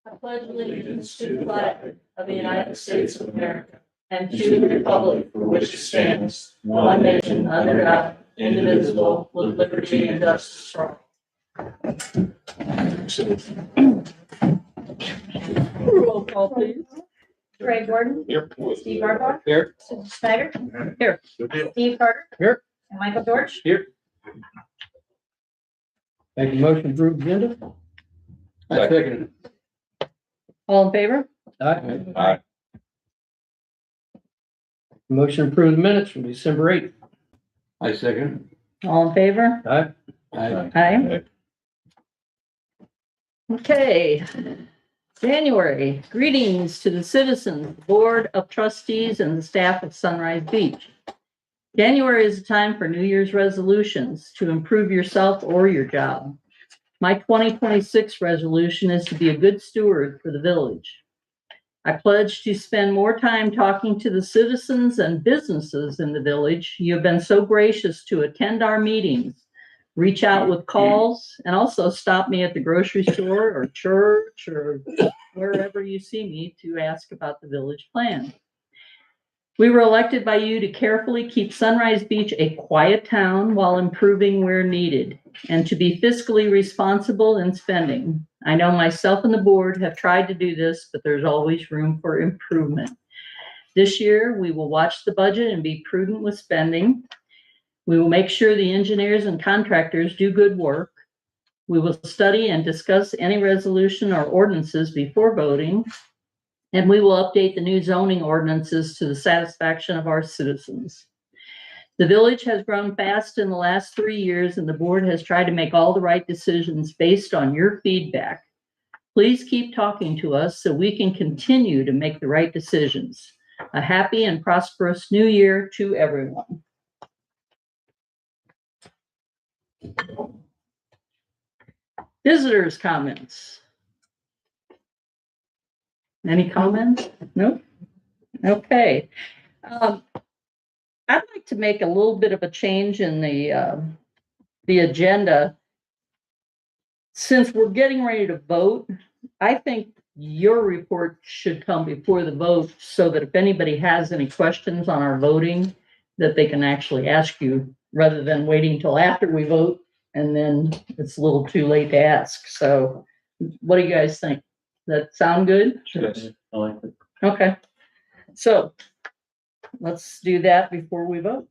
I pledge allegiance to the flag of the United States of America and to the republic for which it stands, one nation under God, indivisible, with liberty and justice for all. Roll call, please. Ray Gordon. Here. Steve Barbaugh. Here. Susan Snyder. Here. Steve Carter. Here. And Michael George. Here. Make a motion to approve agenda? I second All in favor? Aye. Aye. Motion to approve the minutes from December 8th. I second. All in favor? Aye. Aye. Okay. January, greetings to the citizens, Board of Trustees, and the staff of Sunrise Beach. January is a time for New Year's resolutions to improve yourself or your job. My 2026 resolution is to be a good steward for the village. I pledge to spend more time talking to the citizens and businesses in the village. You have been so gracious to attend our meetings, reach out with calls, and also stop me at the grocery store or church or wherever you see me to ask about the village plan. We were elected by you to carefully keep Sunrise Beach a quiet town while improving where needed and to be fiscally responsible in spending. I know myself and the board have tried to do this, but there's always room for improvement. This year, we will watch the budget and be prudent with spending. We will make sure the engineers and contractors do good work. We will study and discuss any resolution or ordinances before voting. And we will update the new zoning ordinances to the satisfaction of our citizens. The village has grown fast in the last 3 years, and the board has tried to make all the right decisions based on your feedback. Please keep talking to us so we can continue to make the right decisions. A happy and prosperous new year to everyone. Visitors' comments. Any comments? No? Okay. I'd like to make a little bit of a change in the agenda. Since we're getting ready to vote, I think your report should come before the vote so that if anybody has any questions on our voting, that they can actually ask you rather than waiting till after we vote and then it's a little too late to ask. So what do you guys think? Does that sound good? Yes, I like it. Okay, so let's do that before we vote.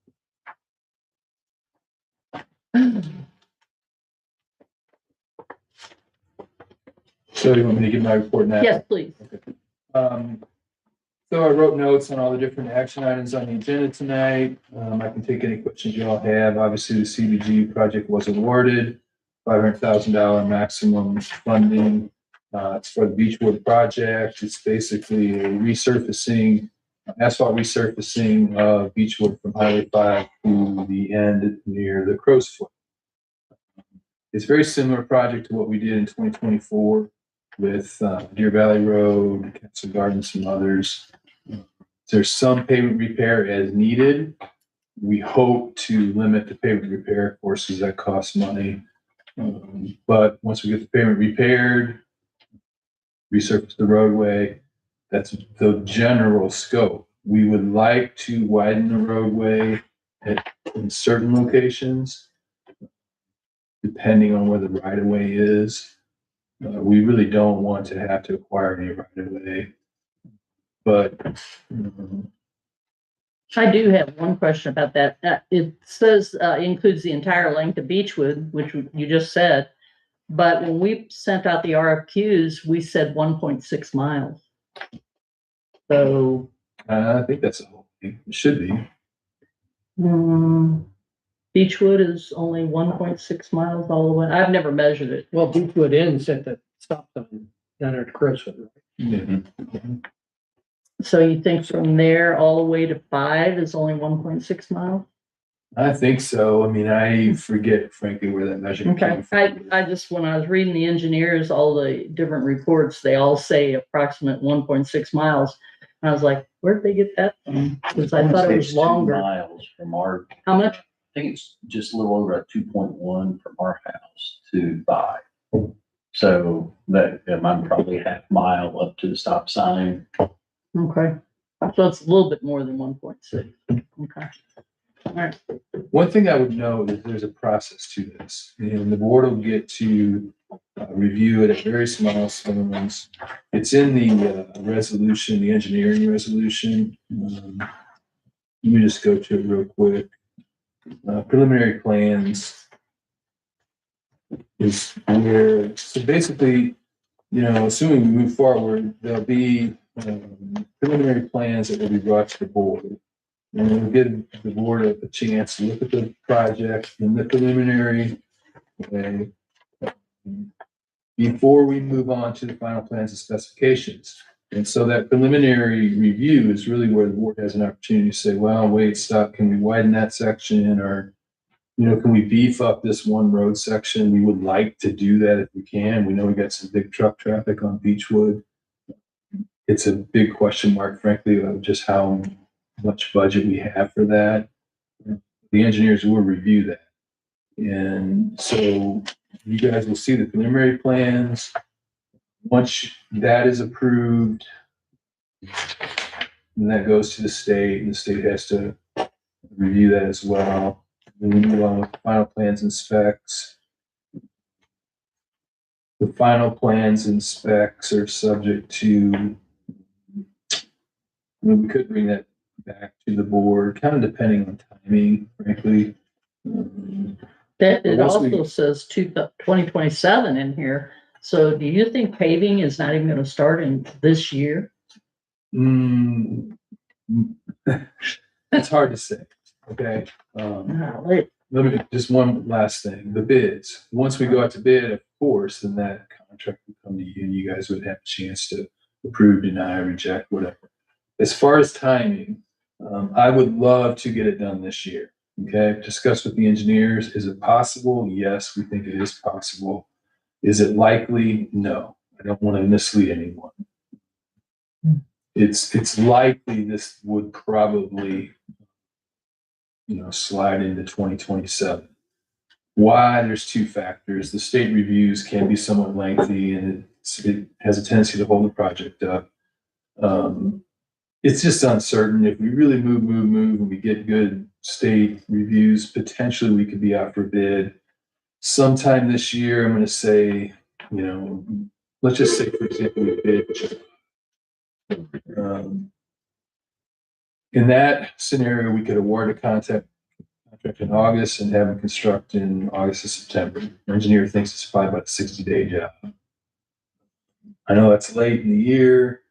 So you want me to give my report now? Yes, please. So I wrote notes on all the different action items on the agenda tonight. I can take any questions you all have. Obviously, the CBG project was awarded, $500,000 maximum funding. It's for the Beechwood project. It's basically a resurfacing, asphalt resurfacing of Beechwood from Highway 5 to the end near the Crow's Foot. It's a very similar project to what we did in 2024 with Deer Valley Road, Castle Garden, some others. There's some pavement repair as needed. We hope to limit the pavement repair, of course, as that costs money. But once we get the pavement repaired, resurface the roadway, that's the general scope. We would like to widen the roadway in certain locations, depending on where the right-of-way is. We really don't want to have to acquire any right-of-way. But I do have one question about that. It says includes the entire length of Beechwood, which you just said. But when we sent out the RFQs, we said 1.6 miles. So I think that's the whole thing. It should be. Beechwood is only 1.6 miles all the way. I've never measured it. Well, Beechwood ends at the stop sign down there at Crowsfoot, right? Mm-hmm. So you think from there all the way to 5 is only 1.6 miles? I think so. I mean, I forget, frankly, where that measurement came Okay, from. I just, when I was reading the engineers, all the different reports, they all say approximate 1.6 miles. And I was like, where'd they get that from? Because I thought it was longer. 2 miles from our. How much? I think it's just a little over a 2.1 from our house to 5. So that, I'm probably half mile up to the stop sign. Okay. So it's a little bit more than 1.6. Okay. All right. One thing I would note is there's a process to this, and the board will get to review it at very small stones. It's in the resolution, the engineering resolution. Let me just go to it real quick. Preliminary plans is where, so basically, assuming we move forward, there'll be preliminary plans that will be brought to the board. And we'll give the board a chance to look at the project in the preliminary way before we move on to the final plans and specifications. And so that preliminary review is really where the board has an opportunity to say, well, wait, stop, can we widen that section? Or, can we beef up this one road section? We would like to do that if we can. We know we got some big truck traffic on Beechwood. It's a big question mark, frankly, of just how much budget we have for that. The engineers will review that. And so you guys will see the preliminary plans. Once that is approved, then that goes to the state, and the state has to review that as well. Then we move on with the final plans and specs. The final plans and specs are subject to, we could bring that back to the board, kind of depending on timing, frankly. That it Once we- also says 2027 in here. So do you think paving is not even going to start in this year? It's hard to say, okay? Golly. Let me, just one last thing, the bids. Once we go out to bid, of course, then that contract would come to you and you guys would have a chance to approve, deny, reject, whatever. As far as timing, I would love to get it done this year, okay? Discuss with the engineers. Is it possible? Yes, we think it is possible. Is it likely? No. I don't want to mislead anyone. It's likely this would probably, slide into 2027. Why? There's two factors. The state reviews can be somewhat lengthy, and it has a tendency to hold the project up. It's just uncertain. If we really move, and we get good state reviews, potentially we could be out for bid sometime this year. I'm going to say, let's just say, for example, we bid. In that scenario, we could award a contract in August and have them construct in August or September. The engineer thinks it's probably about a 60-day job. I know that's late in the year,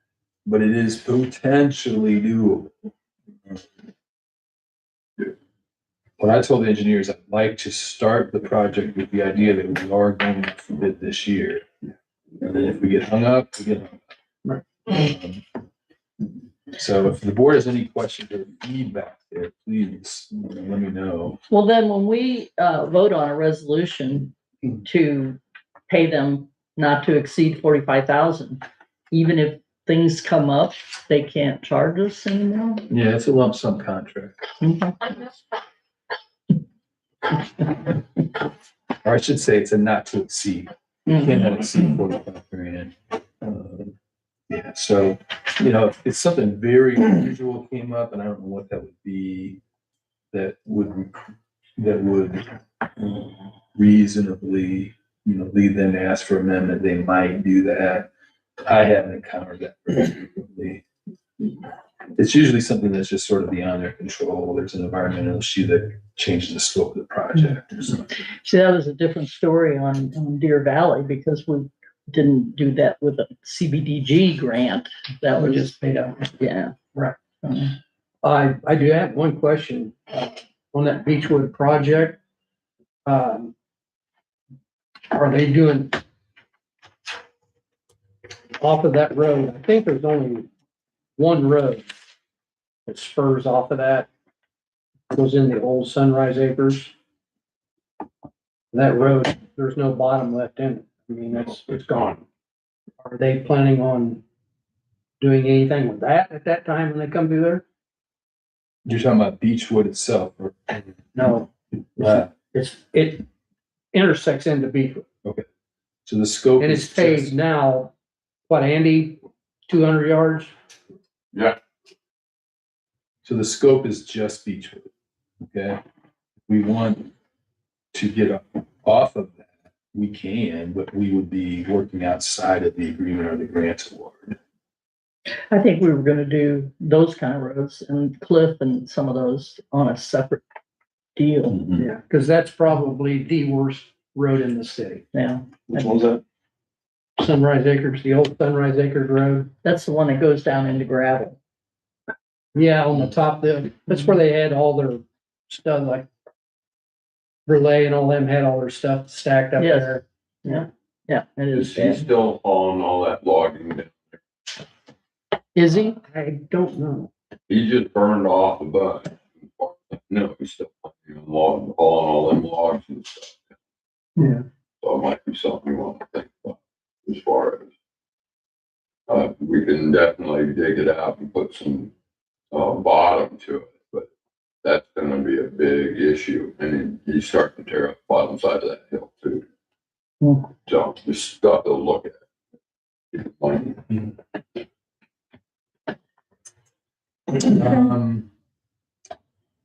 but it is potentially doable. When I told the engineers I'd like to start the project with the idea that we are going to bid this year. And then if we get hung up, we get hung up. So if the board has any questions or feedback there, please let me know. Well, then when we vote on a resolution to pay them not to exceed 45,000, even if things come up, they can't charge us anymore? Yeah, it's a lump sum contract. Or I should say it's a not to exceed. You cannot exceed 45 grand. Yeah, so, if something very unusual came up, and I don't know what that would be, that would reasonably, lead them to ask for amendment, they might do that. I haven't encountered that very frequently. It's usually something that's just sort of beyond their control. There's an environmental issue that changes the scope of the project or something. See, that was a different story on Deer Valley because we didn't do that with a CBDG grant. That was just paid out. Yeah. Right. Uh, I do have one question on that Beechwood project. Are they doing off of that road? I think there's only one road that spurs off of that, goes in the old Sunrise Acres. That road, there's no bottom left in it. I mean, it's gone. Are they planning on doing anything with that at that time when they come through there? You're talking about Beechwood itself, or? No, it intersects into Beechwood. So the scope And is it's paved just, now, what, Andy, 200 yards? so the scope is just Beechwood, okay? We want to get off of that, we can, but we would be working outside of the agreement or the grant award. I think we were gonna do those kind of roads and Cliff and some of those on a separate deal. Mhm. Yeah, because that's probably the worst road in the city. Yeah, Which one's that? Sunrise Acres, the old Sunrise Acres Road. that's the one that goes down into gravel. Yeah, on the top there, that's where they had all their stuff, like Relay and all them had all their stuff stacked up Yes. there. Yeah, it Is is he bad. still hauling all that logging? Is he? I don't know. He just burned off a bunch. No, he's still hauling all them logs and stuff. Yeah. So it might be something we want to think about as far as. We can definitely dig it out and put some, bottom to it, but that's gonna be a big issue. And he's starting to tear up the bottom side of that hill too. Hmm. So just stuff to look at. Keep it plain.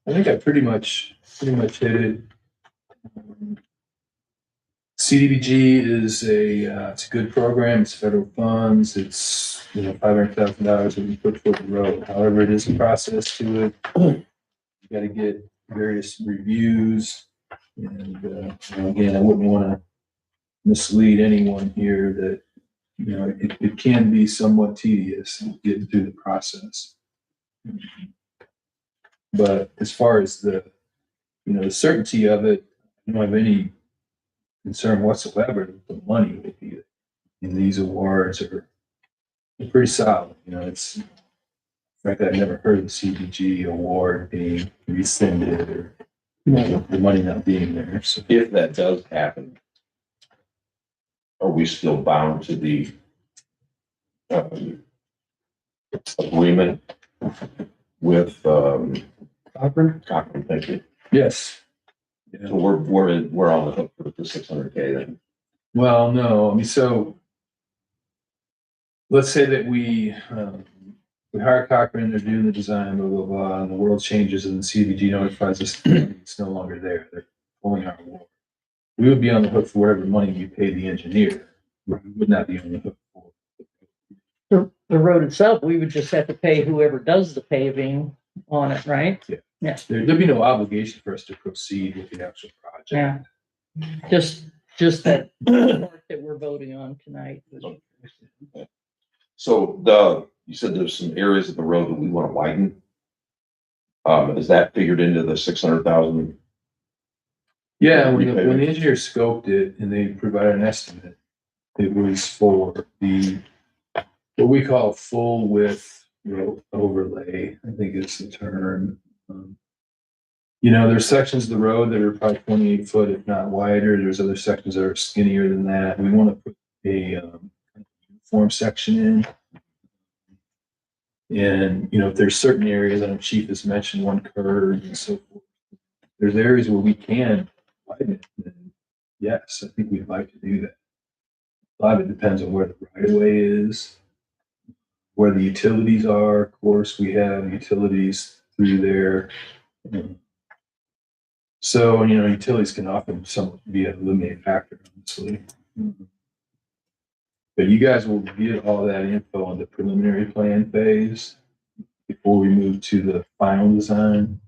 I think I pretty much hit it. CDBG is it's a good program. It's federal funds. It's, $500,000 that we put toward the road. However, it is a process to it. You got to get various reviews. And, again, I wouldn't want to mislead anyone here that, it can be somewhat tedious getting through the process. But as far as the certainty of it, I don't have any concern whatsoever with the money with you. And these awards are pretty solid. It's, in fact, I've never heard of the CDG award being rescinded or the money not being there. So If that does happen, are we still bound to the agreement with Cochran? Cochran? Thank you. yes. So we're on the hook for the 600K then. Well, no, I mean, so let's say that we hire Cochran, they're doing the design, blah, blah, blah, and the world changes and the CDBG notifies us it's no longer there. They're pulling our award. We would be on the hook for whatever money you pay the engineer. We would not be on the hook for. The road itself, we would just have to pay whoever does the paving on it, right? There'd be no obligation for us to proceed with the actual project. Yeah. Just that part that we're voting on tonight. So you said there's some areas of the road that we want to widen. Is that figured into the 600,000? Yeah, when the engineer scoped it and they provided an estimate, it was for what we call full width road overlay, I think is the term. There's sections of the road that are probably 28 foot, if not wider. There's other sections that are skinnier than that. We want to put a uniform section in. And, if there's certain areas, I know Chief has mentioned one curve and so forth. There's areas where we can widen it. And yes, I think we'd like to do that. A lot of it depends on where the right of way is, where the utilities are. Of course, we have utilities through there. So, utilities can often somewhat be a limiting factor, honestly. But you guys will get all that info on the preliminary plan phase before we move to the final design.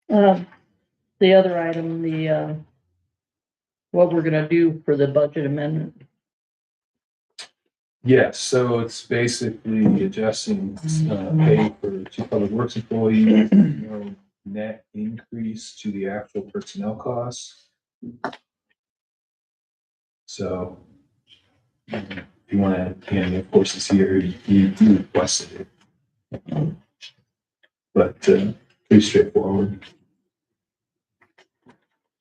The other item, what we're gonna do for the budget amendment. Yes, so it's basically adjusting pay for two public works employees, no net increase to the actual personnel costs. So if you want to, and of course it's here, you requested it. But pretty straightforward.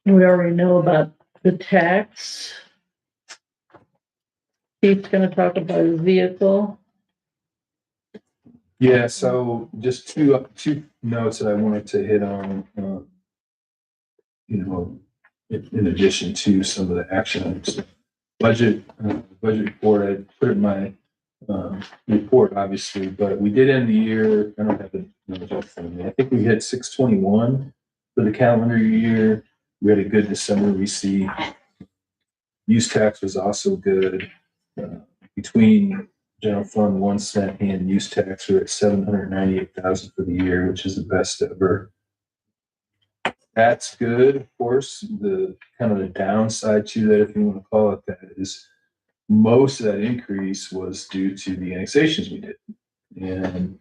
We already know about the tax. Chief's gonna talk about his vehicle. Yeah, so just two notes that I wanted to hit on. in addition to some of the action items. Budget report, I put in my report, obviously, but we did end the year, I don't have the numbers up for me. I think we hit 621 for the calendar year. We had a good December receipt. Use tax was also good. Between general fund 1 cent and use tax, we're at 798,000 for the year, which is the best ever. That's good. Of course, the kind of the downside to that, if you want to call it that, is most of that increase was due to the annexations we did. And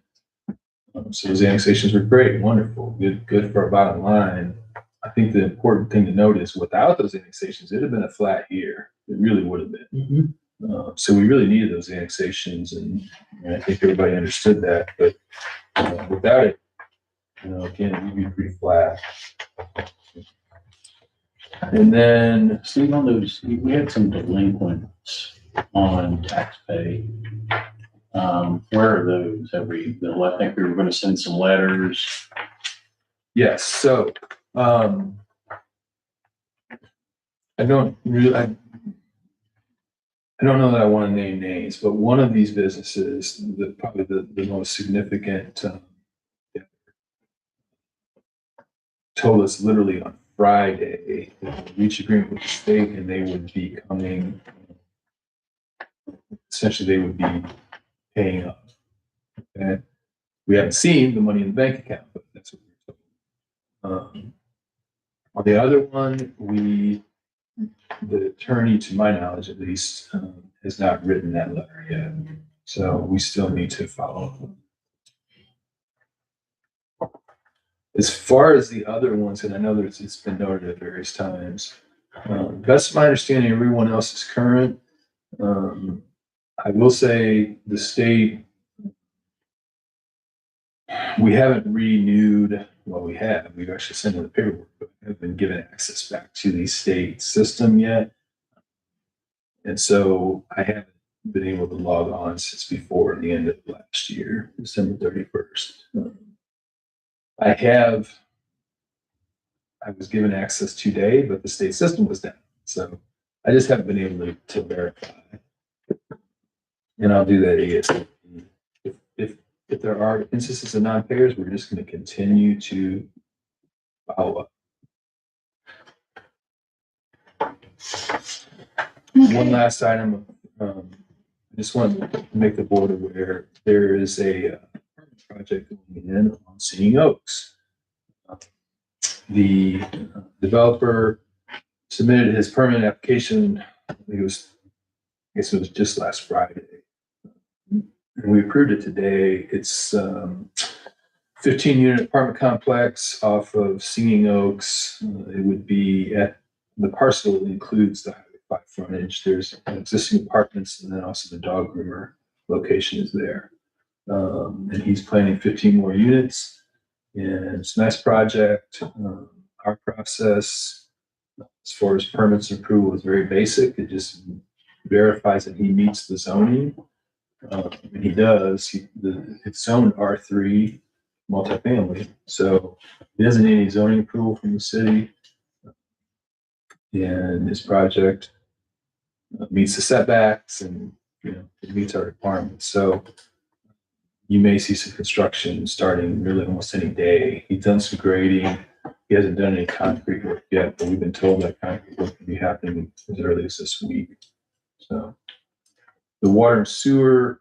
so those annexations were great, wonderful, good for our bottom line. I think the important thing to note is without those annexations, it'd have been a flat year. It really would have been. So we really needed those annexations, and I think everybody understood that. But without it, again, we'd be pretty flat. And then, Steve, on those, we had some delinquents on tax pay. Where are those? I think we were gonna send some letters. yes, so I don't know that I want to name names, but one of these businesses, probably the most significant, told us literally on Friday that they reach agreement with the state and they would be coming. Essentially, they would be paying up. And we haven't seen the money in the bank account, but that's what we're told. On the other one, the attorney, to my knowledge at least, has not written that letter yet. So we still need to follow up. As far as the other ones, and I know that it's been noted at various times, best of my understanding, everyone else is current. I will say the state, we haven't renewed, well, we've actually sent in the paperwork, but we haven't been given access back to the state system yet. And so I haven't been able to log on since before the end of last year, December 31st. I was given access today, but the state system was down. So I just haven't been able to verify. And I'll do that ASAP. If there are instances of non-payers, we're just going to continue to follow up. One last item, I just want to make the board aware, there is a project going in on Singing Oaks. The developer submitted his permit application, I guess it was just last Friday. And we approved it today. It's 15-unit apartment complex off of Singing Oaks. It would be at the parcel includes the Highway 5 frontage. There's existing apartments, and then also the dog groomer location is there. And he's planning 15 more units. And it's a nice project. Our process, as far as permits and approval, is very basic. It just verifies that he meets the zoning. And he does. It's zoned R3 multifamily, so he doesn't need any zoning approval from the city. And his project meets the setbacks, and it meets our requirements. So you may see some construction starting really almost any day. He's done some grading. He hasn't done any concrete work yet, but we've been told that concrete work will be happening as early as this week. So the water and sewer,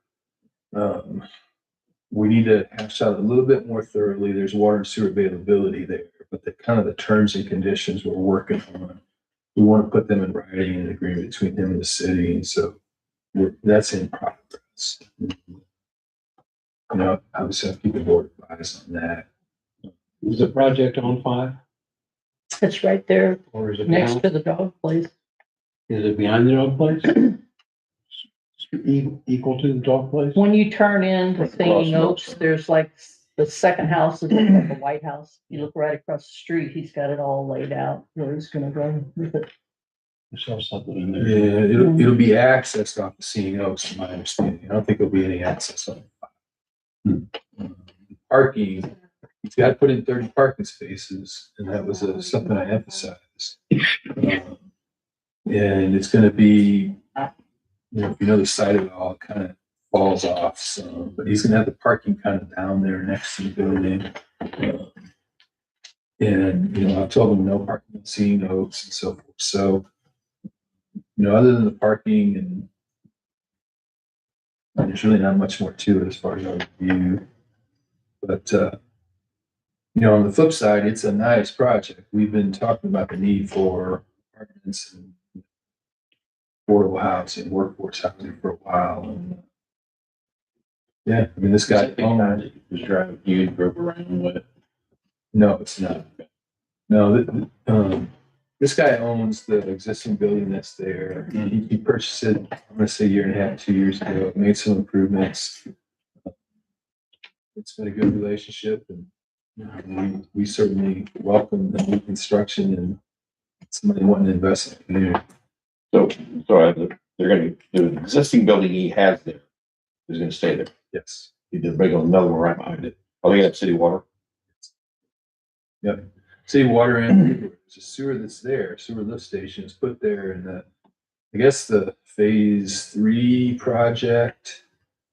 we need to hash out a little bit more thoroughly. There's water and sewer availability there, but the kind of the terms and conditions we're working on, we want to put them in writing in an agreement between him and the city. And so that's in progress. Obviously I'll keep the board advised on that. Is the project on 5? It's right there Or is it next behind? to the dog place. Is it behind the dog place? Equal to the dog place? When you turn into Right across Singing from Oaks, us. there's like the second house is like the White House. You look right across the street, he's got it all laid out where he's gonna go with it. I saw something in there. Yeah, it'll be accessed off the Singing Oaks, from my understanding. I don't think there'll be any access on it. Parking, he's got to put in 30 parking spaces, and that was something I emphasized. And it's gonna be, if you know the side of it all, it kind of falls off, so, but he's gonna have the parking kind of down there next to the building. And, I've told him no parking on C notes and so forth, so, other than the parking and there's really not much more to it as far as our review. But, on the flip side, it's a nice project. We've been talking about the need for apartments and affordable housing, workforce housing for a while. And, yeah, I mean, this guy owned. Was driving, you drove around with it. No, it's not. No, this guy owns the existing building that's there. He purchased it, I'm gonna say 1.5 years, 2 years ago, made some improvements. It's been a good relationship, and we certainly welcome the new construction and somebody wanting to invest in the community. So the existing building he has there is gonna stay there. Yes. He did bring another one right behind it. Oh, they got city water. Yep. City water and there's a sewer that's there, sewer lift station is put there, and I guess the phase 3 project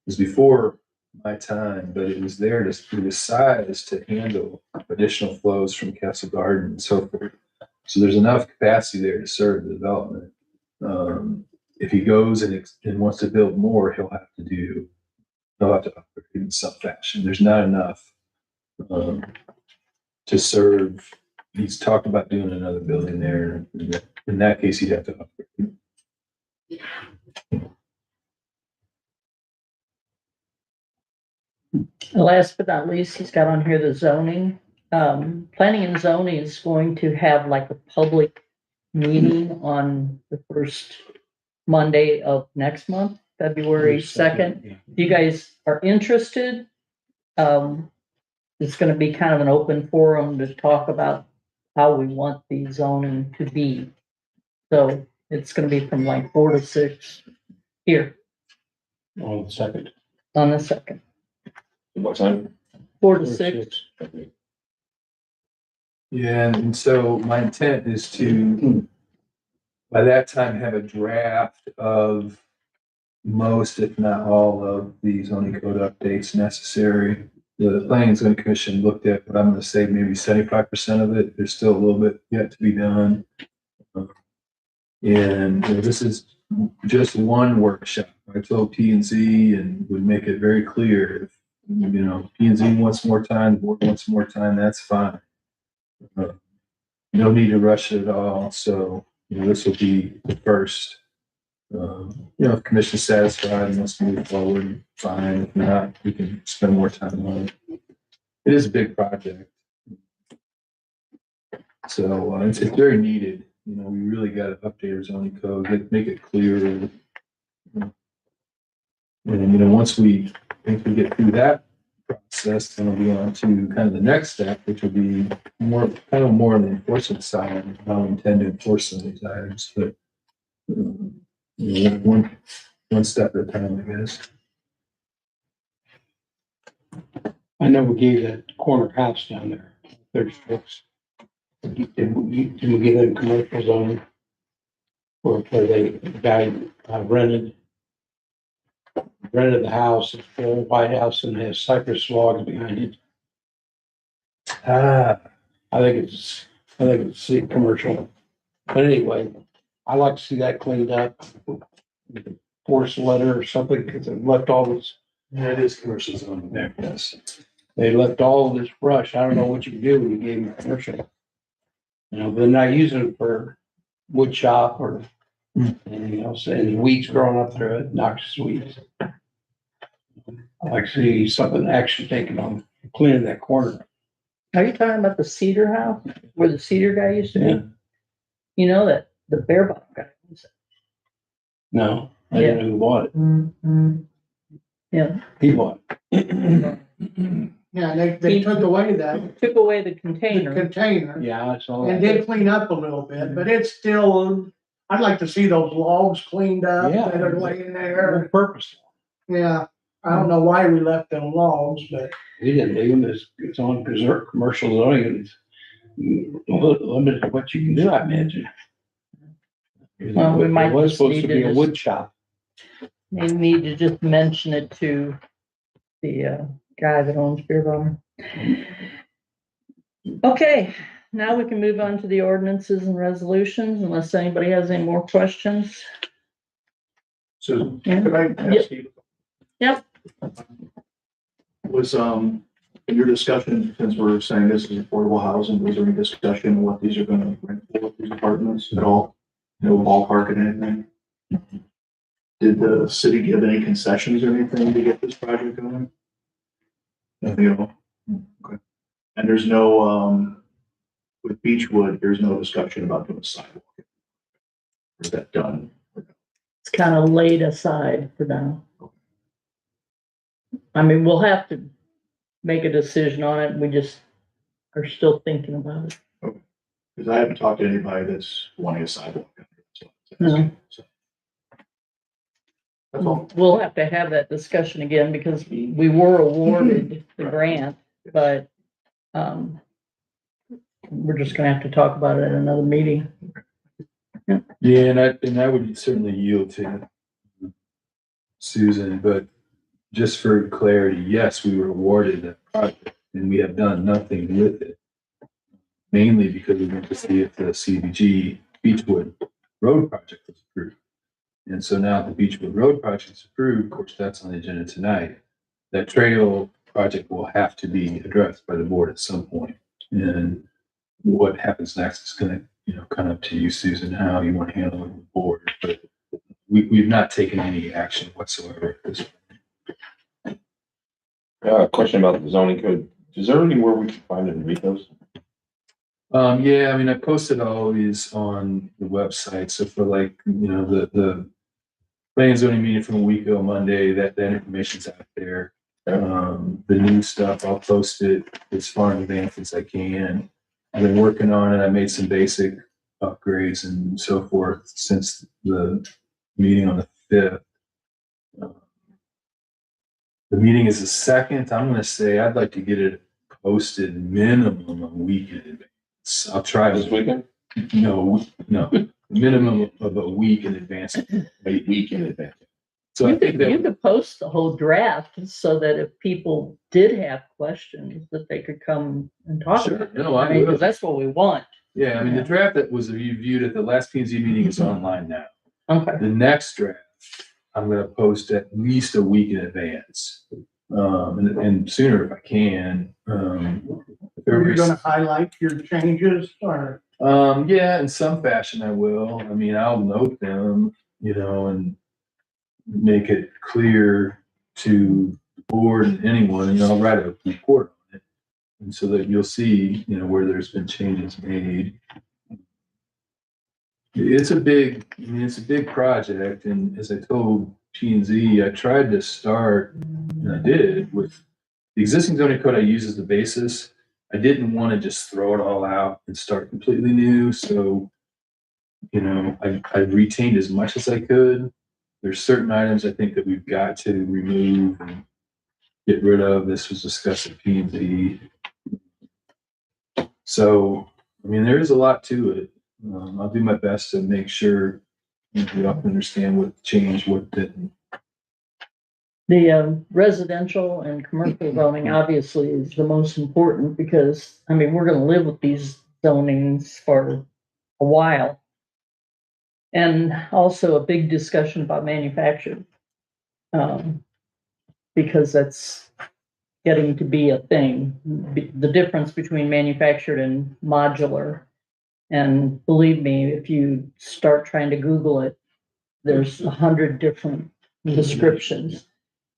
was before my time, but it was there to the size to handle additional flows from Castle Garden and so forth. So there's enough capacity there to serve the development. If he goes and wants to build more, he'll have to upgrade in some fashion. There's not enough to serve. He's talked about doing another building there. In that case, he'd have to upgrade. And last but not least, he's got on here the zoning. Planning and zoning is going to have like a public meeting on the first Monday of next month, February 2nd. If you guys are interested, it's gonna be kind of an open forum to talk about how we want the zoning to be. So it's gonna be from like 4 to 6 here On the second. on the 2nd, What time? 4 to 6. Yeah, and so my intent is to, by that time, have a draft of most, if not all, of the zoning code updates necessary. The planning and zoning commission looked at, but I'm gonna say maybe 75% of it. There's still a little bit yet to be done. And this is just one workshop. I told P and Z and would make it very clear, if, P and Z wants more time, the board wants more time, that's fine. No need to rush it at all. So, this will be the first. If commission's satisfied and wants to move forward, fine. If not, we can spend more time on it. It is a big project. So it's very needed. We really got to update our zoning code, make it clear. And once we get through that process, then we'll be on to kind of the next step, which will be more on the enforcement side, and how we intend to enforce some of these items. But one step at a time, I guess. I know we gave that corner house down there, 36. Did we give them commercial zone? Or they rented the house, it's a old white house and has cypress logs behind it. I think it's city commercial. But anyway, I like to see that cleaned up. Force letter or something, because they left all this. Yeah, it is commercial zone there, yes. They left all this brush. I don't know what you can do when you gave them commercial. They're not using it for wood shop or anything else, and weeds growing up through it, noxious weeds. I like to see something action taken on cleaning that corner. Are you talking about the cedar house where the cedar guy used to be? Yeah. You know that the bear bottom guy owns it. No, I didn't know who bought it. Mm-hmm. Yeah. He bought Yeah, they took away that Took away the container. container it. Yeah, I saw and that. did clean up a little bit, but it's still, I'd like to see those logs cleaned up Yeah. that are laying No there. purpose. Yeah, I don't know why we left them logs, but We didn't leave them, it's on preserve, commercial zoning, and it's limited to what you can do, I imagine. Well, we might It was just supposed need to to be a just- wood shop. They need to just mention it to the guy that owns Beer Bomber. Okay, now we can move on to the ordinances and resolutions unless anybody has any more questions. Susan, Yeah. could I ask you? Yep. Was, in your discussion, since we're saying this is affordable housing, was there any discussion on what these are gonna rent for, these apartments at all? No ballpark and anything? Did the city give any concessions or anything to get this project going? Nothing at all? Okay. And there's no, with Beechwood, there's no discussion about doing a sidewalk? Is that done? It's kind of laid aside for now. I mean, we'll have to make a decision on it. We just are still thinking about it. Because I haven't talked to anybody that's wanting a sidewalk. No. So, that's all. We'll have to have that discussion again because we were awarded the grant, but we're just gonna have to talk about it at another meeting. Yeah, and I would certainly yield to Susan, but just for clarity, yes, we were awarded that project and we have done nothing with it. Mainly because we went to see if the CDBG Beechwood Road project was approved. And so now the Beechwood Road project is approved, of course, that's on the agenda tonight. That trail project will have to be addressed by the board at some point. And what happens next is gonna, kind of up to you, Susan, how you want to handle it with the board. But we've not taken any action whatsoever at this point. Question about the zoning code. Is there anywhere we can find it and read those? Yeah, I mean, I posted all these on the website. So for the planning and zoning meeting from a week ago, Monday, that information's out there. The new stuff, I'll post it as far in advance as I can. I've been working on it. I made some basic upgrades and so forth since the meeting on the 5th. The meeting is the 2nd. I'm gonna say I'd like to get it posted minimum a week in advance. I'll try This to, weekend? no, minimum of a week in advance. A week in advance. So I You think that, could post the whole draft so that if people did have questions, that they could come and talk Sure. about it. No, I mean, will. because that's what we want. yeah, I mean, the draft that was reviewed at the last P and Z meeting is online now. Okay. The next draft, I'm gonna post at least a week in advance. And sooner if I can. If are you everybody's- gonna highlight your changes or? Yeah, in some fashion I will. I mean, I'll note them, and make it clear to the board and anyone, I'll write a report on it. And so that you'll see, where there's been changes made. It's a big project. And as I told P and Z, I tried to start, and I did, with the existing zoning code I use as the basis. I didn't want to just throw it all out and start completely new. So, I retained as much as I could. There's certain items I think that we've got to remove and get rid of. This was discussed at P and Z. So, there is a lot to it. I'll do my best to make sure we all understand what changed, what didn't. The residential and commercial zoning obviously is the most important because, we're gonna live with these zonings for a while. And also a big discussion about manufacturing. Because that's getting to be a thing, the difference between manufactured and modular. And believe me, if you start trying to Google it, there's 100 different descriptions.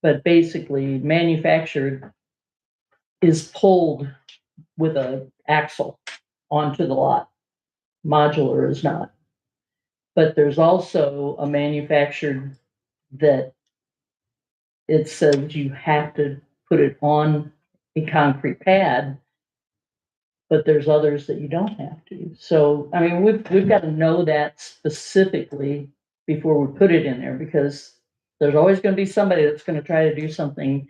But basically, manufactured is pulled with an axle onto the lot. Modular is not. But there's also a manufactured that it says you have to put it on a concrete pad, but there's others that you don't have to. So, we've got to know that specifically before we put it in there, because there's always gonna be somebody that's gonna try to do something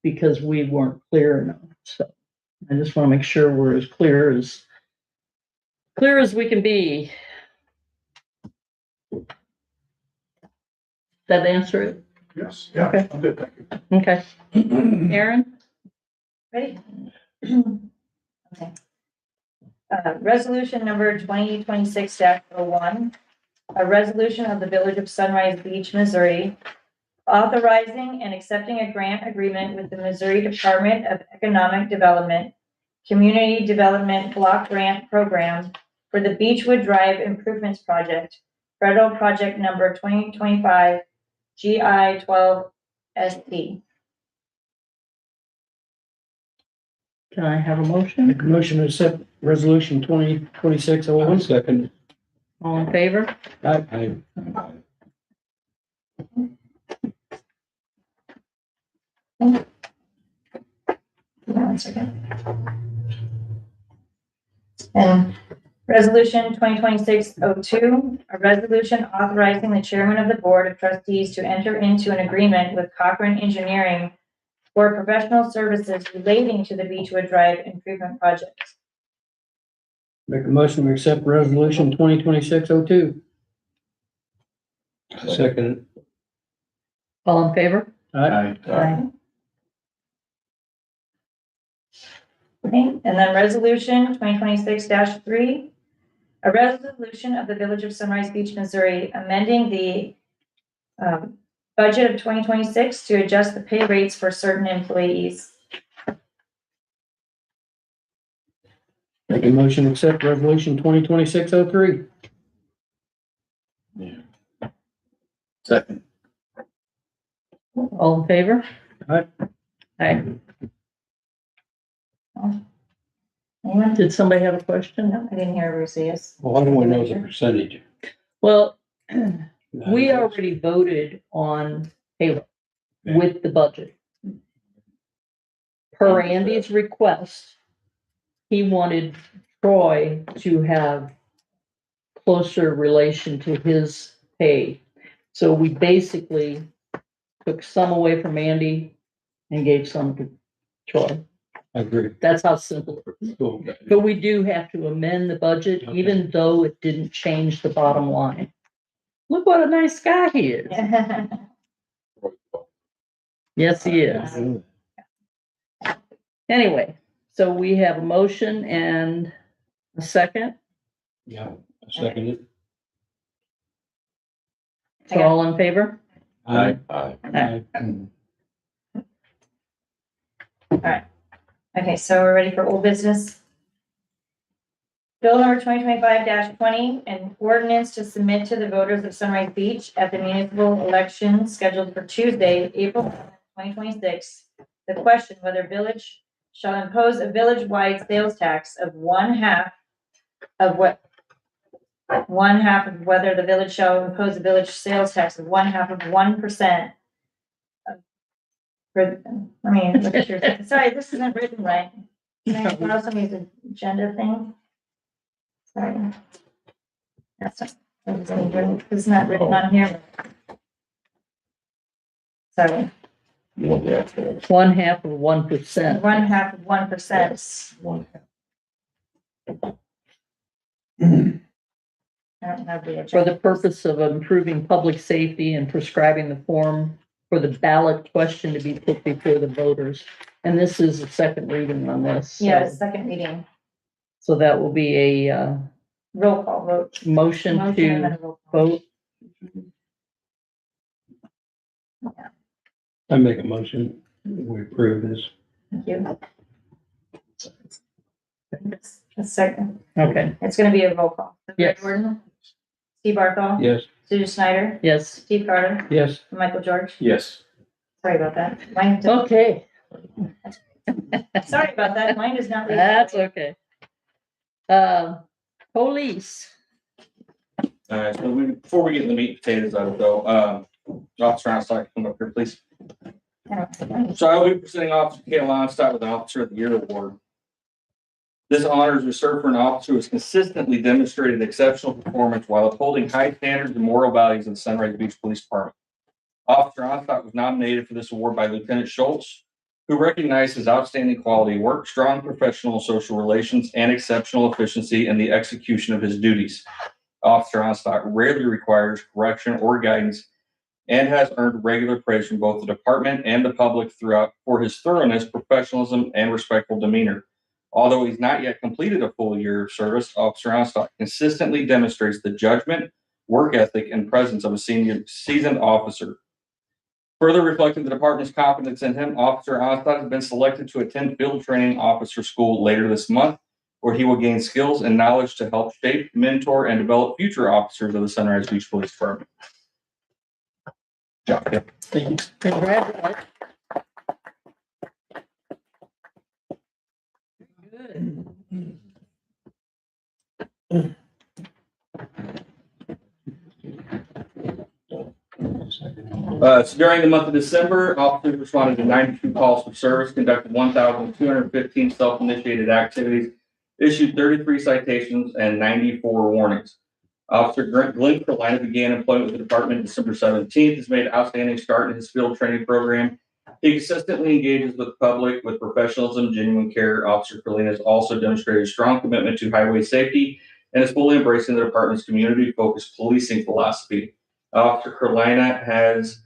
because we weren't clear enough. So I just wanna make sure we're as clear as we can be. That answer it? Yes, Okay. I'm good, thank you. Okay. Aaron? Ready? Okay. Resolution number 2026-01, a resolution of the Village of Sunrise Beach, Missouri, authorizing and accepting a grant agreement with the Missouri Department of Economic Development, Community Development Block Grant Program for the Beechwood Drive Improvements Project, federal project number 2025 GI 12 SP. Can I have a motion? Make a motion to accept resolution 2026-01. Second. All in favor? Aye. One second. And resolution 2026-02, a resolution authorizing the chairman of the board of trustees to enter into an agreement with Cochran Engineering for professional services relating to the Beechwood Drive improvement project. Make a motion to accept resolution 2026-02. Second. All in favor? Aye. Okay, and then resolution 2026-3, a resolution of the Village of Sunrise Beach, Missouri, amending the budget of 2026 to adjust the pay rates for certain employees. Make a motion to accept resolution 2026-03. Second. All in favor? Aye. Aye. Anyone? Did somebody have a question? No, I didn't hear Bruce say yes. Well, I don't want to know the percentage. Well, we already voted on payroll with the budget. Per Andy's request, he wanted Troy to have closer relation to his pay. So we basically took some away from Andy and gave some to Troy. I agree. That's how simple it is. Cool. But we do have to amend the budget, even though it didn't change the bottom line. Look what a nice guy he is. Yes, he is. Anyway, so we have a motion and a second. Yeah, I second it. So all in favor? Aye. Aye. Okay, so we're ready for old business. Bill number 2025-20, an ordinance to submit to the voters of Sunrise Beach at the municipal election scheduled for Tuesday, April 2026. The question whether village shall impose a village-wide sales tax of one half of whether the village shall impose a village sales tax of 1/2% for, I mean, look at your, sorry, this isn't written right. Can I borrow somebody's agenda thing? Sorry. That's not, it's not written on here. Sorry, 1/2 of 1%. 1/2 of 1%. I don't have the For agenda. the purpose of improving public safety and prescribing the form for the ballot question to be put before the voters. And this is the second reading on this. so- Yeah, second reading, So that will be a roll call vote. motion Motion and then to a roll call. vote. I make a motion. We approve this. Thank you. A second, Okay, it's gonna be a roll call. Yes. Gordon? Steve Barthol? Yes. Susan Snyder? yes, Steve Carter? Yes. Michael George? Yes. Sorry about that. Mine, okay, sorry about that. Mine is not. that's okay. Police, All right, so before we get in the meat and potatoes of it though, Officer Onstock, come up here, please. So I will be presenting Officer Kayla Onstock with the Officer of the Year Award. This honor is reserved for an officer who has consistently demonstrated exceptional performance while upholding high standards and moral values of the Sunrise Beach Police Department. Officer Onstock was nominated for this award by Lieutenant Schultz, who recognized his outstanding quality work, strong professional social relations, and exceptional efficiency in the execution of his duties. Officer Onstock rarely requires correction or guidance and has earned regular praise from both the department and the public throughout for his thoroughness, professionalism, and respectful demeanor. Although he's not yet completed a full year of service, Officer Onstock consistently demonstrates the judgment, work ethic, and presence of a seasoned officer. Further reflecting the department's confidence in him, Officer Onstock has been selected to attend field training officer school later this month, where he will gain skills and knowledge to help shape, mentor, and develop future officers of the Sunrise Beach Police Department. Job. Thank you. Congratulations. Good. So during the month of December, officers responded to 92 calls for service, conducted 1,215 self-initiated activities, issued 33 citations, and 94 warnings. Officer Glenn Carolina began employment with the department December 17th, has made an outstanding start in his field training program. He consistently engages with the public with professionalism, genuine care. Officer Carolina has also demonstrated a strong commitment to highway safety and is fully embracing the department's community-focused policing philosophy. Officer Carolina has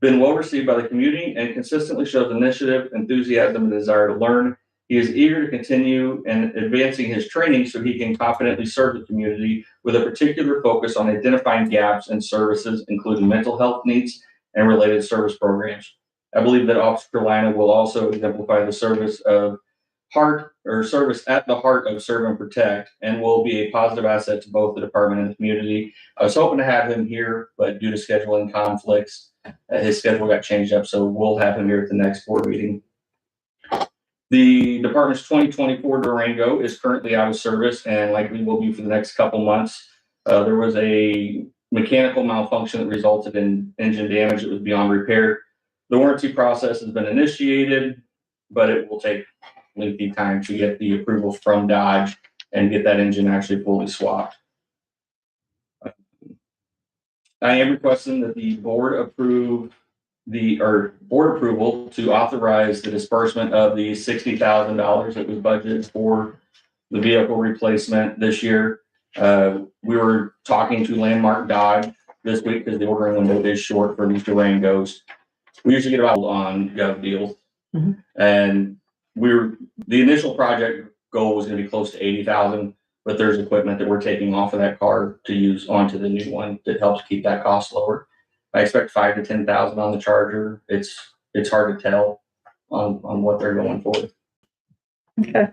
been well received by the community and consistently shows initiative, enthusiasm, and desire to learn. He is eager to continue and advancing his training so he can confidently serve the community with a particular focus on identifying gaps in services, including mental health needs and related service programs. I believe that Officer Carolina will also exemplify the service at the heart of serve and protect, and will be a positive asset to both the department and the community. I was hoping to have him here, but due to scheduling conflicts, his schedule got changed up, so we'll have him here at the next board meeting. The department's 2024 Durango is currently out of service and likely will be for the next couple months. There was a mechanical malfunction that resulted in engine damage that was beyond repair. The warranty process has been initiated, but it will take lengthy time to get the approval from Dodge and get that engine actually fully swapped. I am requesting that the board approve board approval to authorize the disbursement of the $60,000 that was budgeted for the vehicle replacement this year. We were talking to Landmark Dodge this week because the ordering window is short for these Durangos. We usually get about on Gov Deals. Mhm. And the initial project goal was going to be close to 80,000, but there's equipment that we're taking off of that car to use onto the new one that helps keep that cost lower. I expect 5,000 to 10,000 on the Charger. It's hard to tell on what they're going for. Okay.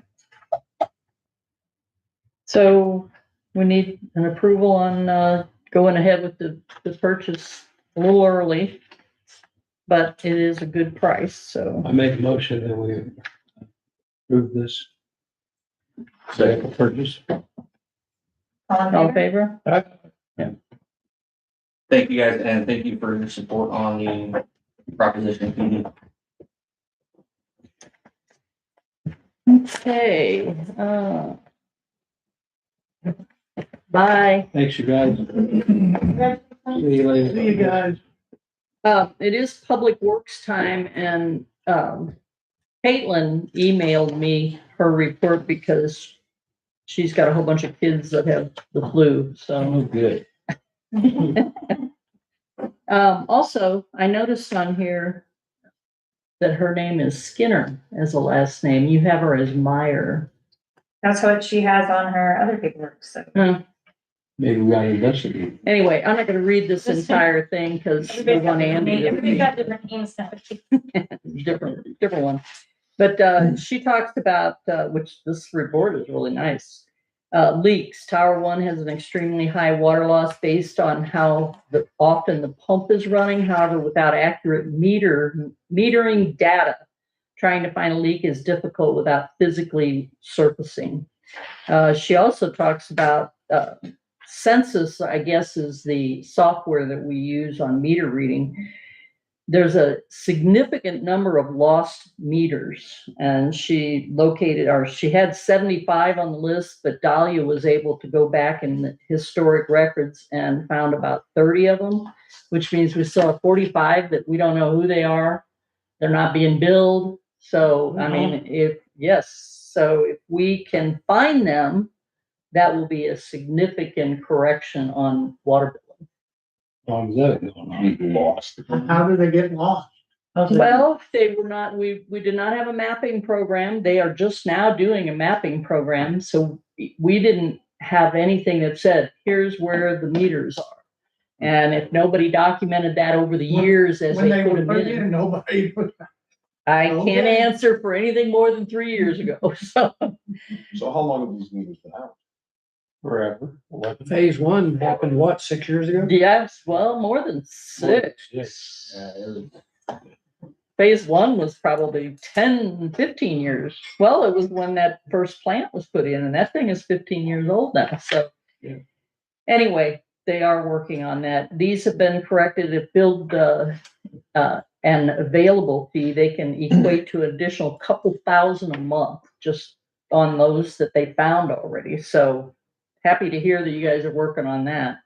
So we need an approval on going ahead with the purchase a little early, but it is a good price, so. I make a motion that we approve this Second. purchase. All in favor? Thank you guys, and thank you for your support on the proposition. Okay. Bye. Thanks, you guys. See you later. See you guys. It is Public Works time, and Caitlin emailed me her report because she's got a whole bunch of kids that have the flu, so. Oh, good. Also, I noticed on here that her name is Skinner as a last name. You have her as Meyer. That's what she has on her other paperwork, so. Maybe we gotta investigate. Anyway, I'm not gonna read this entire thing because we want Andy Everybody's got to. different names now. Different one. But she talks about, which this report is really nice. Leaks. Tower 1 has an extremely high water loss based on how often the pump is running. However, without accurate metering data, trying to find a leak is difficult without physically surfacing. She also talks about Census, I guess, is the software that we use on meter reading. there's a significant number of lost meters, and she had 75 on the list, but Dahlia was able to go back in the historic records and found about 30 of them, which means we still have 45 that we don't know who they are. They're not being billed. So, I mean, so if we can find them, that will be a significant correction on water billing. Long as that going on. Lost. How do they get lost? Well, they were not, we did not have a mapping program. They are just now doing a mapping program. So we didn't have anything that said, here's where the meters are. And if nobody documented that over the years as When they they put were them put in, in, nobody, I can't Okay. answer for anything more than 3 years ago. So So how long have these meters been out? Forever. Phase one happened, what, 6 years ago? yes, well, more than six. Phase one was probably 10, 15 years. Well, it was when that first plant was put in, and that thing is 15 years old now. So Yeah. anyway, they are working on that. These have been corrected. If billed an available fee, they can equate to an additional couple thousand a month just on those that they found already. So happy to hear that you guys are working on that.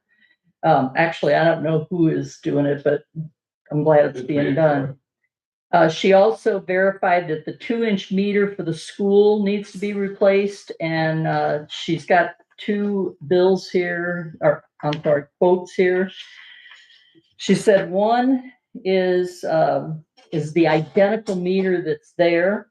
Actually, I don't know who is doing it, but I'm glad it's being done. She also verified that the 2-inch meter for the school needs to be replaced, and she's got 2 bills here, or I'm sorry, quotes here. She said one is the identical meter that's there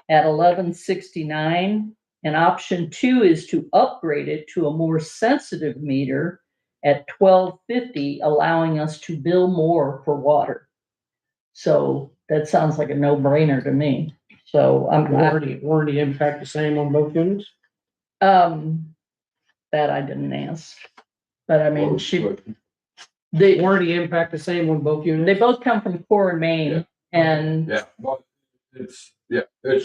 at $11.69, and option 2 is to upgrade it to a more sensitive meter at $12.50, allowing us to bill more for water. So that sounds like a no-brainer to me. So Warranty impact the same on both units? that I didn't ask, but I mean, they Warranty impact the same on both units? they both come from Core and Maine, and Yeah, but it's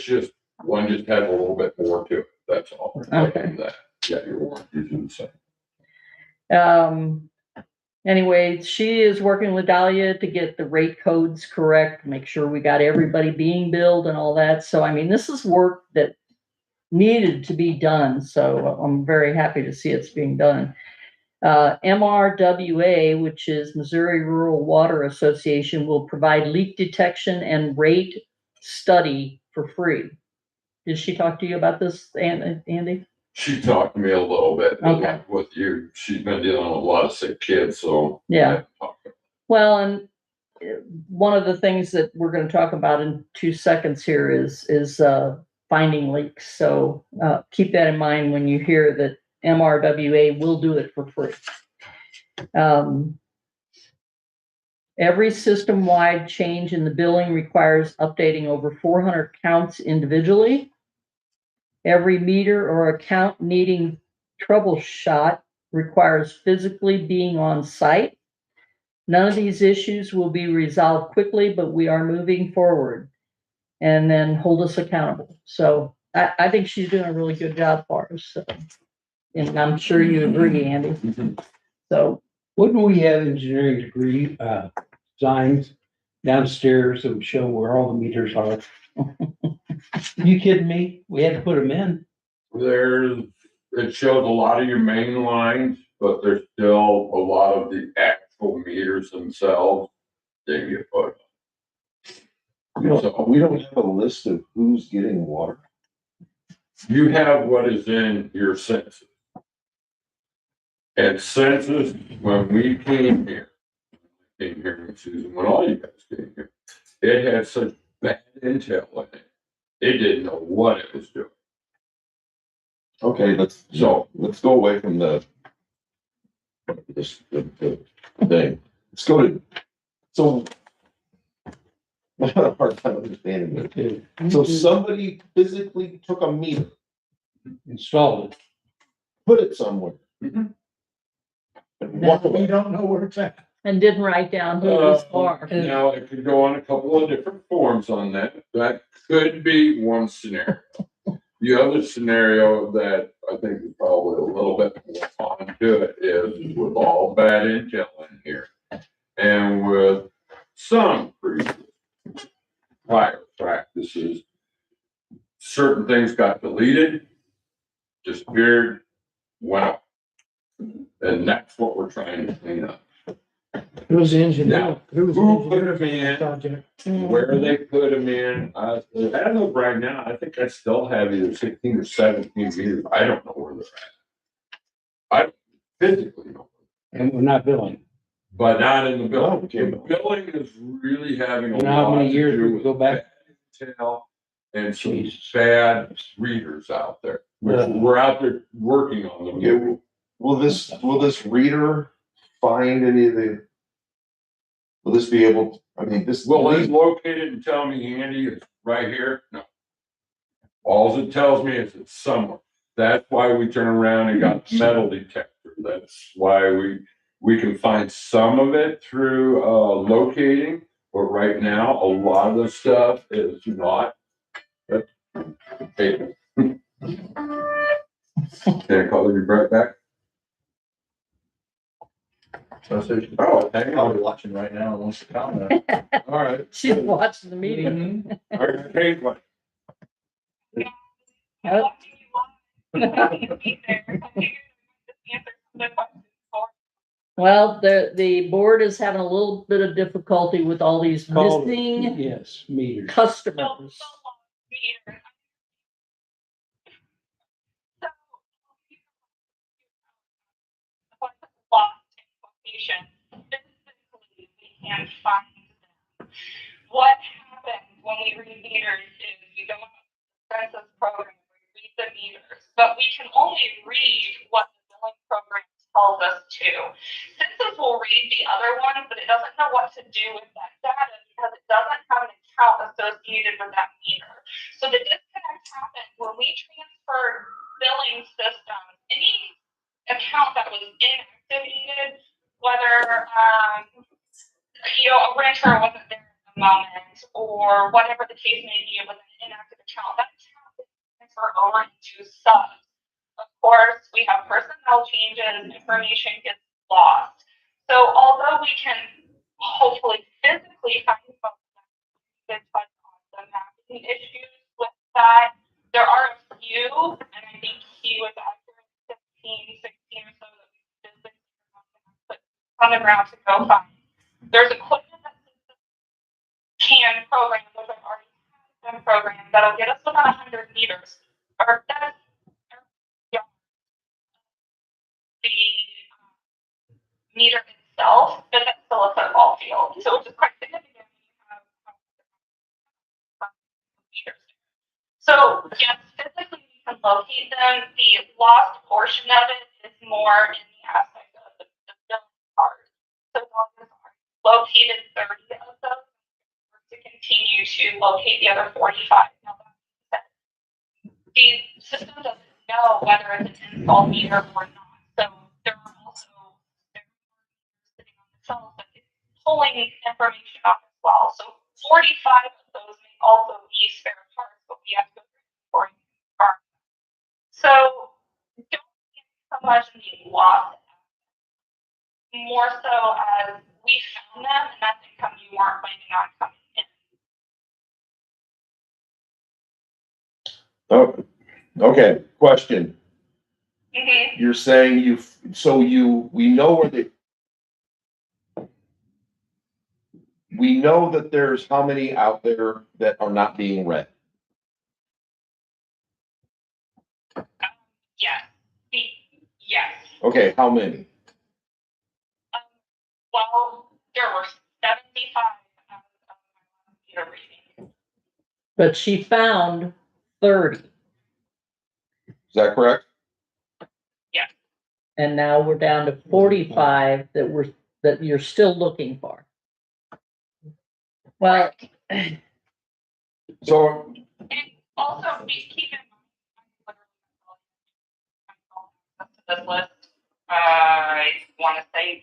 just, one just has a little bit more to it, that's all. Other than that, yeah, your warranty's the same. Anyway, she is working with Dahlia to get the rate codes correct, make sure we got everybody being billed and all that. So, I mean, this is work that needed to be done. So I'm very happy to see it's being done. MRWA, which is Missouri Rural Water Association, will provide leak detection and rate study for free. Did she talk to you about this, Andy? She talked to me a little bit, but Okay. like with you, she's been dealing with a lot of sick kids, so. Yeah. I haven't talked to her. Well, and one of the things that we're going to talk about in 2 seconds here is finding leaks. So keep that in mind when you hear that MRWA will do it for free. Every system-wide change in the billing requires updating over 400 counts individually. Every meter or account needing troubleshot requires physically being on site. None of these issues will be resolved quickly, but we are moving forward, and then hold us accountable. So I think she's doing a really good job for us. So, and I'm sure you agree, Andy. So Wouldn't we have engineering degree, signs downstairs that would show where all the meters are? You kidding me? We had to put them in. It shows a lot of your main lines, but there's still a lot of the actual meters themselves that get put. So We don't have a list of who's getting water. you have what is in your census. And census, when we came here, in Susan, when all you guys came here, it had such bad intel in it. It didn't know what it was doing. Okay, let's go away from the thing. Let's go to, so I had a hard time understanding it too. So somebody physically took a meter, Installed it. put it somewhere. Mhm. And now walk we away. don't know where it's at. and didn't write down who it was for. Now, it could go on a couple of different forms on that. That could be one scenario. The other scenario that I think is probably a little bit more onto it is with all bad intel in here. And with some pretty things got deleted, disappeared, went up. And that's what we're trying to clean up. Who's the engineer? Now, Who's the who put engineer them for the in? project? Where they put them in, I don't know right now, I think I still have either 16 or 17 meters, I don't know where they're at. I physically know, And we're not billing. but not in the billing. Okay. The billing is really having a And how lot many to years do we with go back? bad intel and some Jesus. bad readers out there. We're out there working on them. Okay, will this reader find any of the? Will this be able, I mean, this. Will it locate it and tell me, Andy, it's right here? No. All it tells me is it's somewhere. That's why we turn around and got metal detector. That's why we can find some of it through locating, but right now, a lot of the stuff is not. Hey. Can I call you right back? Oh, hang Probably on. watching right now and wants to comment. All right. She's watching the meeting. All right, hey, what? Yep. Well, the board is having a little bit of difficulty with all these Call it, missing yes, meters. customers. Physically, we can't find them. What happens when we read meters is we go on the census program, we read the meters, but we can only read what the billing program tells us to. Census will read the other one, but it doesn't know what to do with that data because it doesn't have an account associated with that meter. So the disconnect happens when we transfer billing systems. Any account that was inactivated, whether a renter wasn't there at the moment or whatever the case may be, it was an inactive account, that account is transferred over into subs. Of course, we have personnel changes, information gets lost. So although we can hopefully physically find folks that touch on the mapping issues with that, there are a few, and I think he was accurate, 15, 16 or so that we physically put on the ground to go find. There's equipment that can program, which I've already been programmed, that'll get us within 100 meters. Or that's the meter itself, but that's still a football field. So which is quite significant when you have meters. So yes, physically we can locate them. The lost portion of it is more in the aspect of the billing part. So as long as located 30 of those, to continue to locate the other 45. Now, that the system doesn't know whether it's an installed meter or not. So there are also sitting on the cells that it's pulling information off as well. So 45 of those may also be spare parts, but we have to go through for So don't get so much in the loss, more so as we found them and that's income you weren't planning on coming in. Oh, okay, question. Mm-hmm. You're saying we know where we know that there's how many out there that are not being read? Yes. Yes. Okay, how many? Well, there were 75 of my meter reading. But she found 30. Is that correct? Yes. And now we're down to 45 that you're still looking for. Well, So, and also keep in mind, this list, I want to say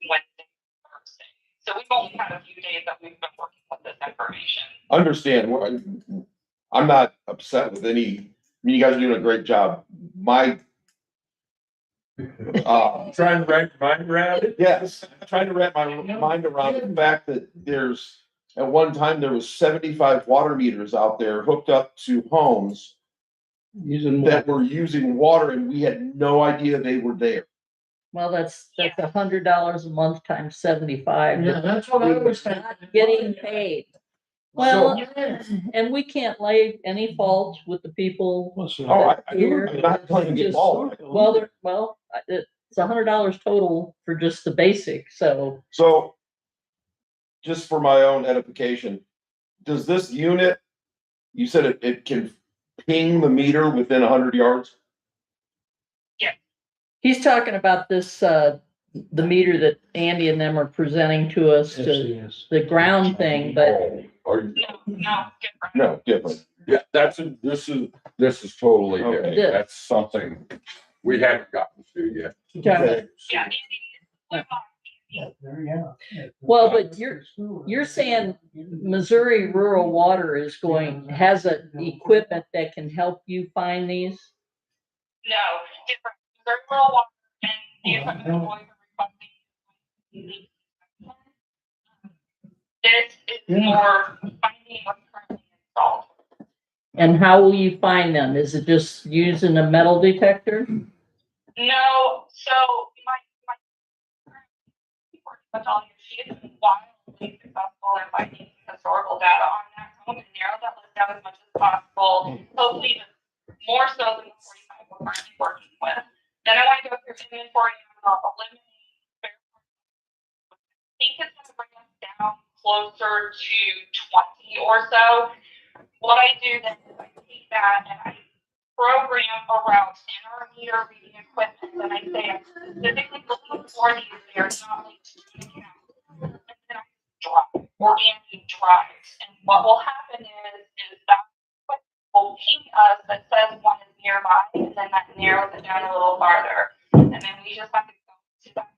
Wednesday, Thursday. So we've only had a few days that we've been working with this information. understand, I'm not upset with any, I mean, you guys are doing a great job. My, Trying to wrap your mind around it? yes, trying to wrap my mind around the fact that at one time, there was 75 water meters out there hooked up to homes Using that were using water and we had no idea they were there. Well, that's $100 a month times 75. Yeah, that's what I was thinking. Not getting paid. Well, and we can't lay any fault with the people. Oh, I'm Here. not playing it all. It's $100 total for just the basic, so. So, just for my own edification, does this unit, you said it can ping the meter within 100 yards? He's talking about this, the meter that Andy and them are presenting to us, to the ground thing, but Are you- No, different. Yeah, this is totally Okay. different. That's something we haven't gotten to yet. Okay. Well, but you're saying Missouri Rural Water has a equipment that can help you find these? No, different, very rural water and the equipment that boys are requesting. This is more finding what's currently installed. And how will you find them? Is it just using a metal detector? No, so my she is wildly successful in finding historical data on that home and narrow that list down as much as possible. Hopefully more so than the 45 we're currently working with. Then I want to go through inventory and I'll eliminate. I think it's going to bring us down closer to 20 or so. What I do then is I take that and I program around inner meter reading equipment, and I say I'm specifically looking for these. They are not like and then I drive or Andy drives, and what will happen is that will ping us that says one is nearby, and then that narrows it down a little farther, and then we just have to go to that.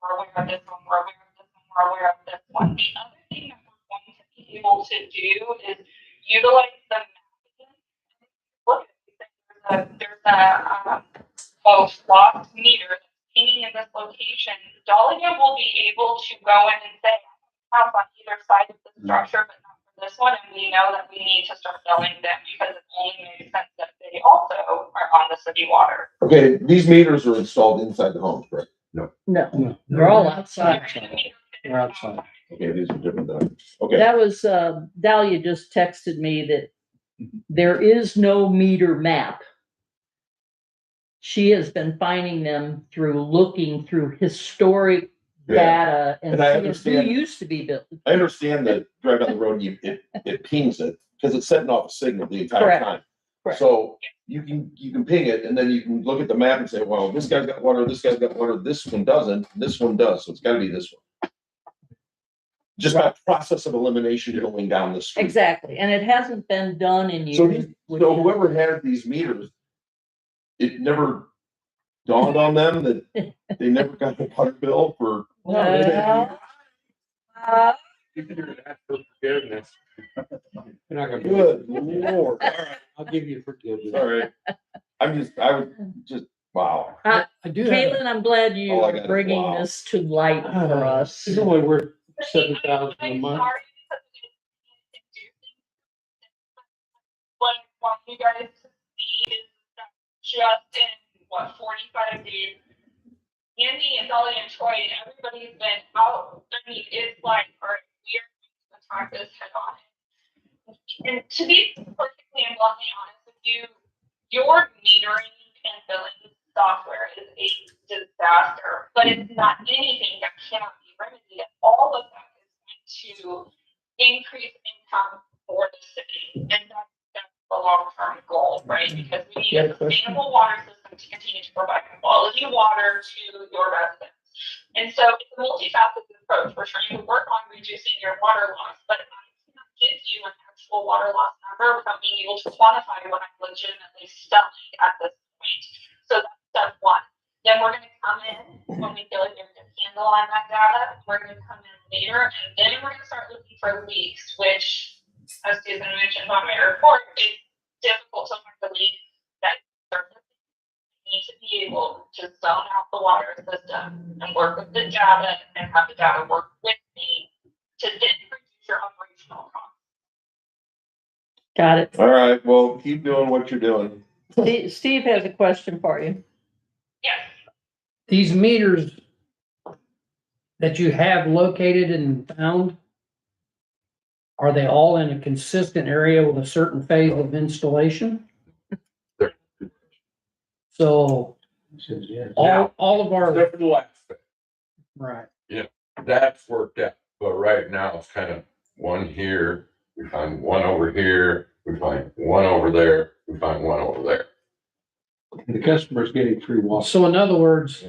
We're aware of this one. We're aware of this one. We're aware of this one. The other thing that we're going to be able to do is utilize the mapping. Look, there's a lost meter that's pinging in this location. Dahlia will be able to go in and say, house on either side of the structure, but not for this one. And we know that we need to start billing them because it only makes sense that they also are on the city water. Okay, these meters are installed inside the home, correct? No, they're all outside. They're outside. Okay, these are different than, okay. That was, Dahlia just texted me that there is no meter map. She has been finding them through looking through historic data and I seeing understand. who used to be built. I understand that drive down the road, it pings it, because it's setting off a signal the entire Correct. time. Correct. So you can ping it, and then you can look at the map and say, well, this guy's got water, this guy's got water, this one doesn't, this one does, so it's gotta be this one. Just by process of elimination going down the street. Exactly, and it hasn't been done in So years. so whoever had these meters, it never dawned on them that they never got the water bill for. Well, You can ask for forgiveness. You're not gonna. Good Lord, all right, I'll give you forgiveness. all right. I would just, wow. I do have, Caitlin, I'm glad you All I are got is bringing wow. this to light for us. It's only worth $7,000 a month. What I want you guys to see is that just in 45 days, Andy and Dolly and Troy and everybody's been out. I mean, it's like, all right, we are going to attack this head on. And to be perfectly and bluntly honest with you, your metering and billing software is a disaster, but it's not anything that cannot be remedied. All of that is going to increase income for the city, and that's the long-term goal, right? Because we need a sustainable water system to continue to provide quality water to your residents. And so it's a multifaceted approach. We're trying to work on reducing your water loss, but I cannot give you an actual water loss number without being able to quantify what I'm legitimately selling at this point. So that's step one. Then we're going to come in when we feel like there's a handle on that data. We're going to come in later, and then we're going to start looking for leaks, which, as Susan mentioned on my report, is difficult to find a leak that surfaces. You need to be able to zone out the water system and work with the data and have the data work with me to then reduce your operational costs. Got it. All right, well, keep doing what you're doing. Steve has a question for you. Yes. These meters that you have located and found, are they all in a consistent area with a certain phase of installation? So all of our, Except for the last thing, right, that's worked out, but right now it's kind of one here, we find one over here, we find one over there, we find one over there. The customer's getting free water. so in other words,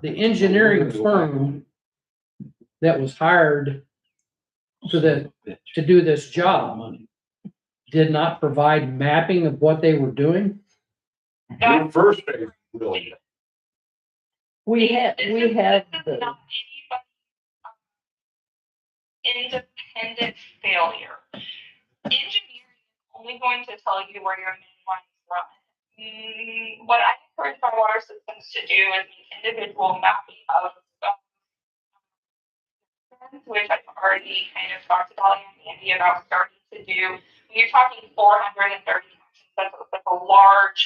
the engineering firm that was hired to do this job did not provide mapping of what they were doing? Your first phase, really, We have This is the, not anybody's independent failure. Engineering is only going to tell you where your main lines run. What I encourage my water systems to do is make individual mapping of which I've already kind of talked to Dolly and Andy about starting to do. When you're talking 430 connections, that's a large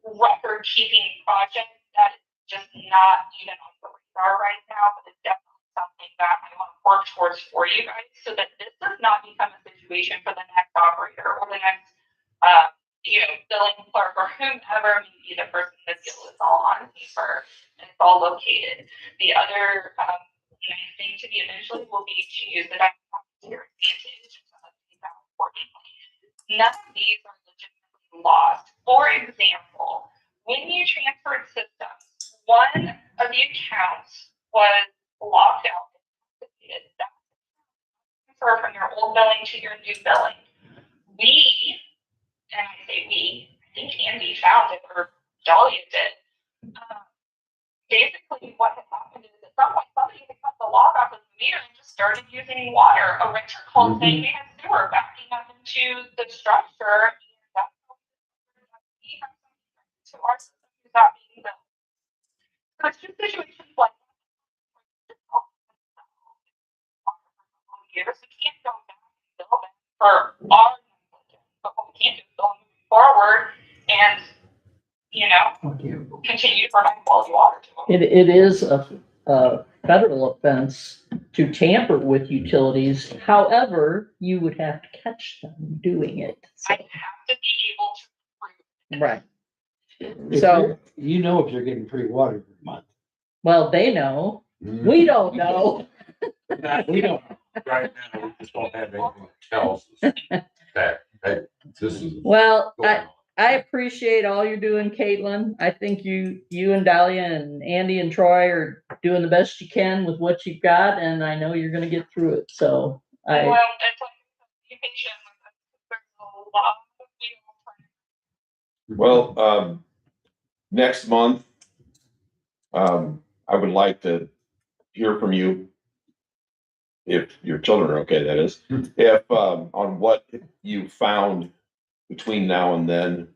record keeping project that is just not even on the radar right now, but it's definitely something that I want to work towards for you guys so that this does not become a situation for the next operator or the next billing clerk or whomever may be the person that deal is all on paper and it's all located. The other nice thing to be eventually will be to use the dynamic to your advantage and to update that accordingly. None of these are legitimately lost. For example, when you transferred systems, one of the accounts was locked out. That transfer from your old billing to your new billing. And I say we, I think Andy found it or Dahlia did. Basically, what had happened is at some point somebody had cut the lock off of the meter and just started using water. A renter called saying they had sewer backing up into the structure. And that's how we have to our system is not being built. So it's just situations like that. Years, we can't go back and build it for our negligence, but what we can't do is go moving forward and continue to provide quality water to them. it is a federal offense to tamper with utilities. However, you would have to catch them doing it. I have to be able to prove it. Right. If So, if you're getting free water every month. well, they know. We don't know. we don't, right now, we just don't have anything that tells us that, hey, this is. Well, going on. I appreciate all you're doing, Caitlin. I think you and Dahlia and Andy and Troy are doing the best you can with what you've got, and I know you're going to get through it. So Well, it's like be patient with us. There's a lot of Well, next month, I would like to hear from you. If your children are okay, that is, if, on what you found between now and then.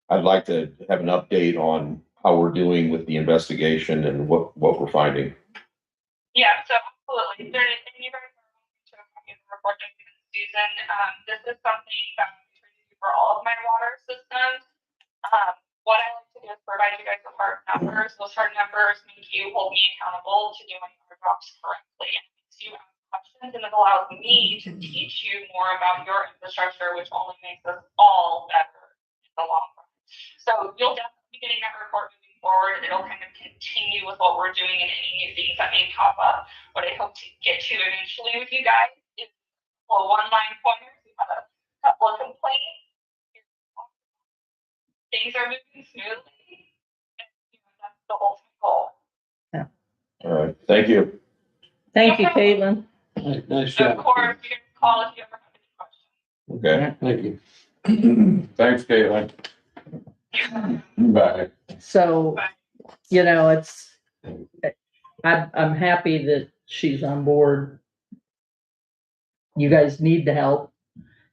I'd like to have an update on how we're doing with the investigation and what we're finding. Yeah, so absolutely. There, and you guys are welcome to a copy of the report that we can season. This is something that we try to do for all of my water systems. What I like to do is provide you guys with hard numbers. Those hard numbers make you hold me accountable to doing our jobs correctly. And it makes you ask questions and it allows me to teach you more about your infrastructure, which only makes us all better in the long run. So you'll definitely be getting that report moving forward. It'll kind of continue with what we're doing and any new things that may pop up. What I hope to get to eventually with you guys is one-line pointers. We've had a couple of complaints. Things are moving smoothly. And, that's the ultimate goal. All right, thank you. thank you, Caitlin. Nice So, of job. course, you can call if you ever have any questions. Okay. Thank you. Thanks, Caitlin. Bye. So, I'm happy that she's on board. You guys need the help,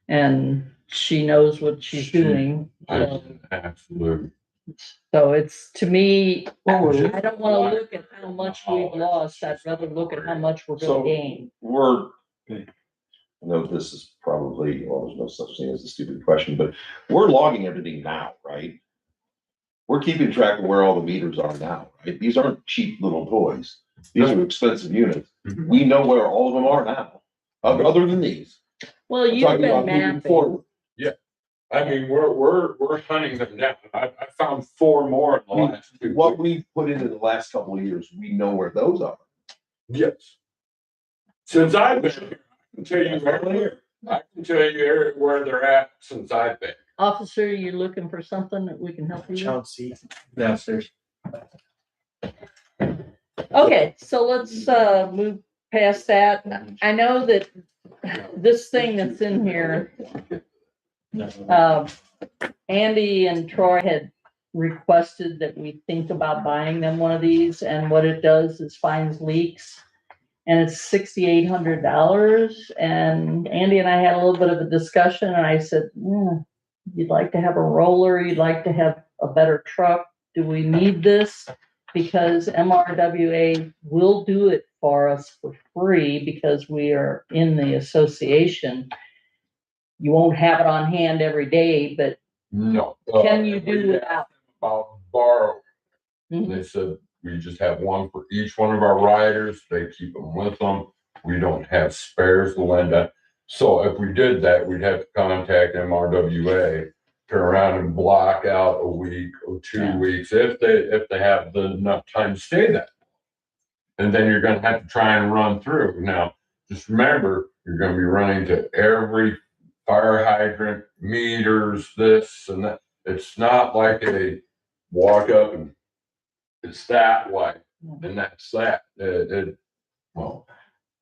and she knows what she's doing. Absolutely. So it's, to me, I don't want to look at how much we've lost. I'd rather look at how much we're going to gain. We're know this is probably, well, there's no such thing as a stupid question, but we're logging everything now, right? We're keeping track of where all the meters are now, right? These aren't cheap little toys. These are expensive units. We know where all of them are now, other than these. Well, I'm you've talking been about moving mapping. forward. I mean, we're hunting them down. I found 4 more in the last 2 What weeks. we put in the last couple of years, we know where those are. Yes. Since I've been here, I can tell you where they're at since I've been. Officer, you looking for something that we can help you with? Chauncey downstairs. Okay, so let's move past that. I know that this thing that's in here, Andy and Troy had requested that we think about buying them one of these, and what it does is finds leaks. And it's $6,800. And Andy and I had a little bit of a discussion, and I said, you'd like to have a roller, you'd like to have a better truck. Do we need this? Because MRWA will do it for us for free because we are in the association. You won't have it on hand every day, but No. can you do without? About borrow. Mhm. They said we just have one for each one of our riders. They keep them with them. We don't have spares to lend out. So if we did that, we'd have to contact MRWA, turn around and block out a week or 2 Yeah. weeks if they have enough time to stay that. And then you're gonna have to try and run through. Now, just remember, you're gonna be running to every fire hydrant, meters, this and that. It's not like a walk up and it's that way and that's that. Well,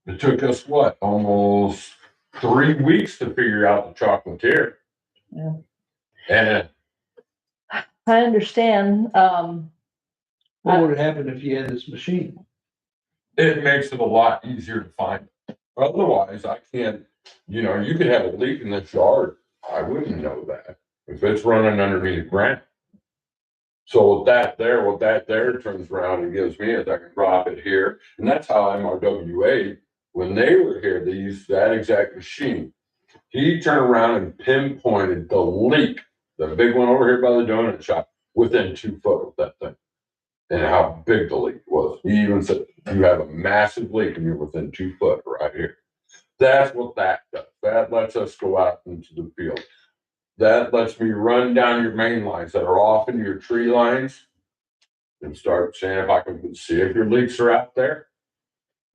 it took us what, almost 3 weeks to figure out the chocolatier. Yeah. And I understand. What would happen if you had this machine? it makes it a lot easier to find. Otherwise, I can't, you could have a leak in this yard. I wouldn't know that if it's running underneath ground. So what that there turns around and gives me is I can drop it here. And that's how MRWA, when they were here, they used that exact machine. He turned around and pinpointed the leak, the big one over here by the donut shop, within 2 foot of that thing. And how big the leak was. He even said, you have a massive leak and you're within 2 foot right here. That's what that does. That lets us go out into the field. That lets me run down your main lines that are off into your tree lines and start saying if I can see if your leaks are out there.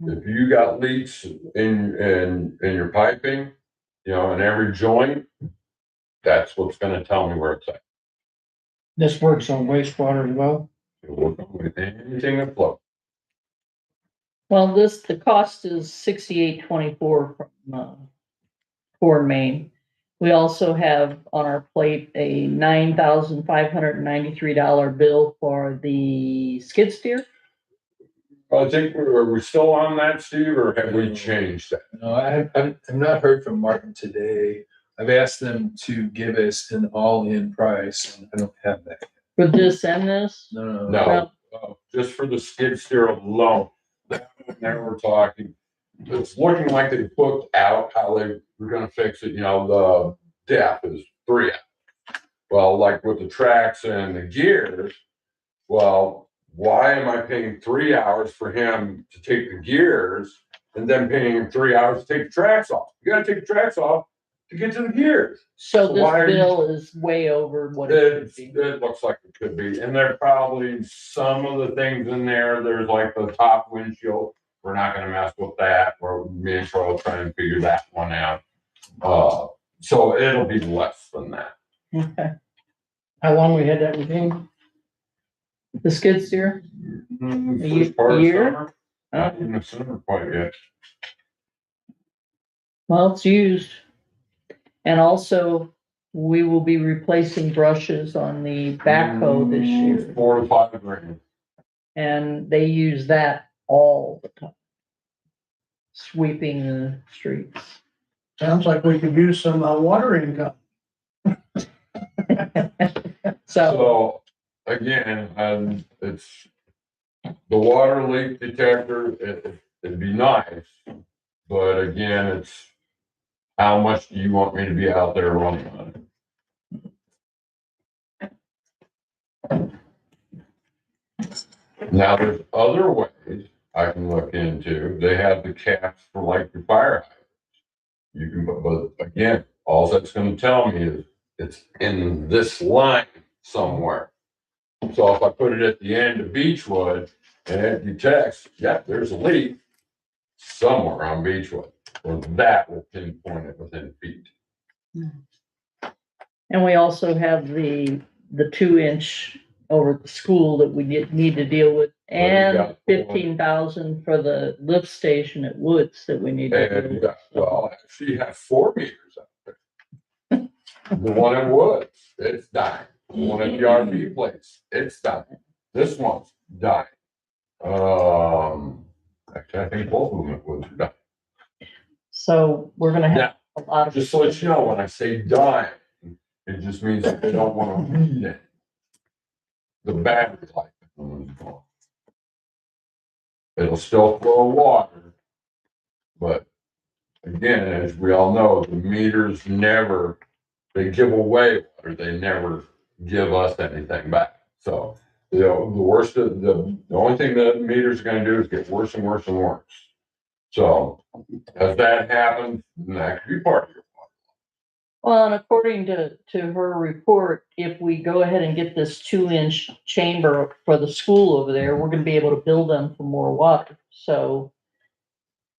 If you got leaks in your piping, in every joint, that's what's gonna tell me where it's at. This works on wastewater as well. It'll work with anything that floats. Well, the cost is $68.24 from Core Main. We also have on our plate a $9,593 bill for the skid steer. I think are we still on that, Steve, or have we changed that? No, I've not heard from Martin today. I've asked them to give us an all-in price, and I don't have that. For this and this? No. No, just for the skid steer alone. Now we're talking, it's looking like they booked out how they were gonna fix it, the depth is 3 hours. Well, like with the tracks and the gears, well, why am I paying 3 hours for him to take the gears and then paying him 3 hours to take the tracks off? You gotta take the tracks off to get to the gears. So this why are you- bill is way over what it should be. It looks like it could be, and there are probably some of the things in there, there's like the top windshield, we're not gonna mess with that, or me and Troy will try and figure that one out. So it'll be less than that. Okay. How long we had that machine? The skid steer? First part of year? summer, not in the summer quite yet. Well, it's used. And also, we will be replacing brushes on the backhoe this year. 4 to 5 grand. And they use that all the time. Sweeping the streets. Sounds like we could use some water income. So, So, again, it's the water leak detector, it'd be nice, but again, How much do you want me to be out there running on it? Now, there's other ways I can look into. They have the caps for like the fire hydrants. You can, but again, all that's gonna tell me is it's in this line somewhere. So if I put it at the end of Beechwood and it detects, yeah, there's a leak somewhere on Beechwood, well, that will pinpoint it within feet. And we also have the 2-inch over at the school that we need to deal with, and got the one- 15,000 for the lift station at Woods that we need to deal And, with. well, she has 4 meters out there. The one in Woods, it's dying. The one at the RV place, it's dying. This one's dying. Actually, I think both of them at Woods are dying. So we're gonna have a lot of. Just to let you know, when I say dying, it just means that they don't want to read it. The battery life is gone. It'll still flow water, but again, as we all know, the meters never, they give away water, they never give us anything back. So, you know, the worst of the only thing that meters are gonna do is get worse and worse and worse. So, as that happens, then that could be part of your Well, and according to her report, if we go ahead and get this 2-inch chamber for the school over there, we're gonna be able to bill them for more water. So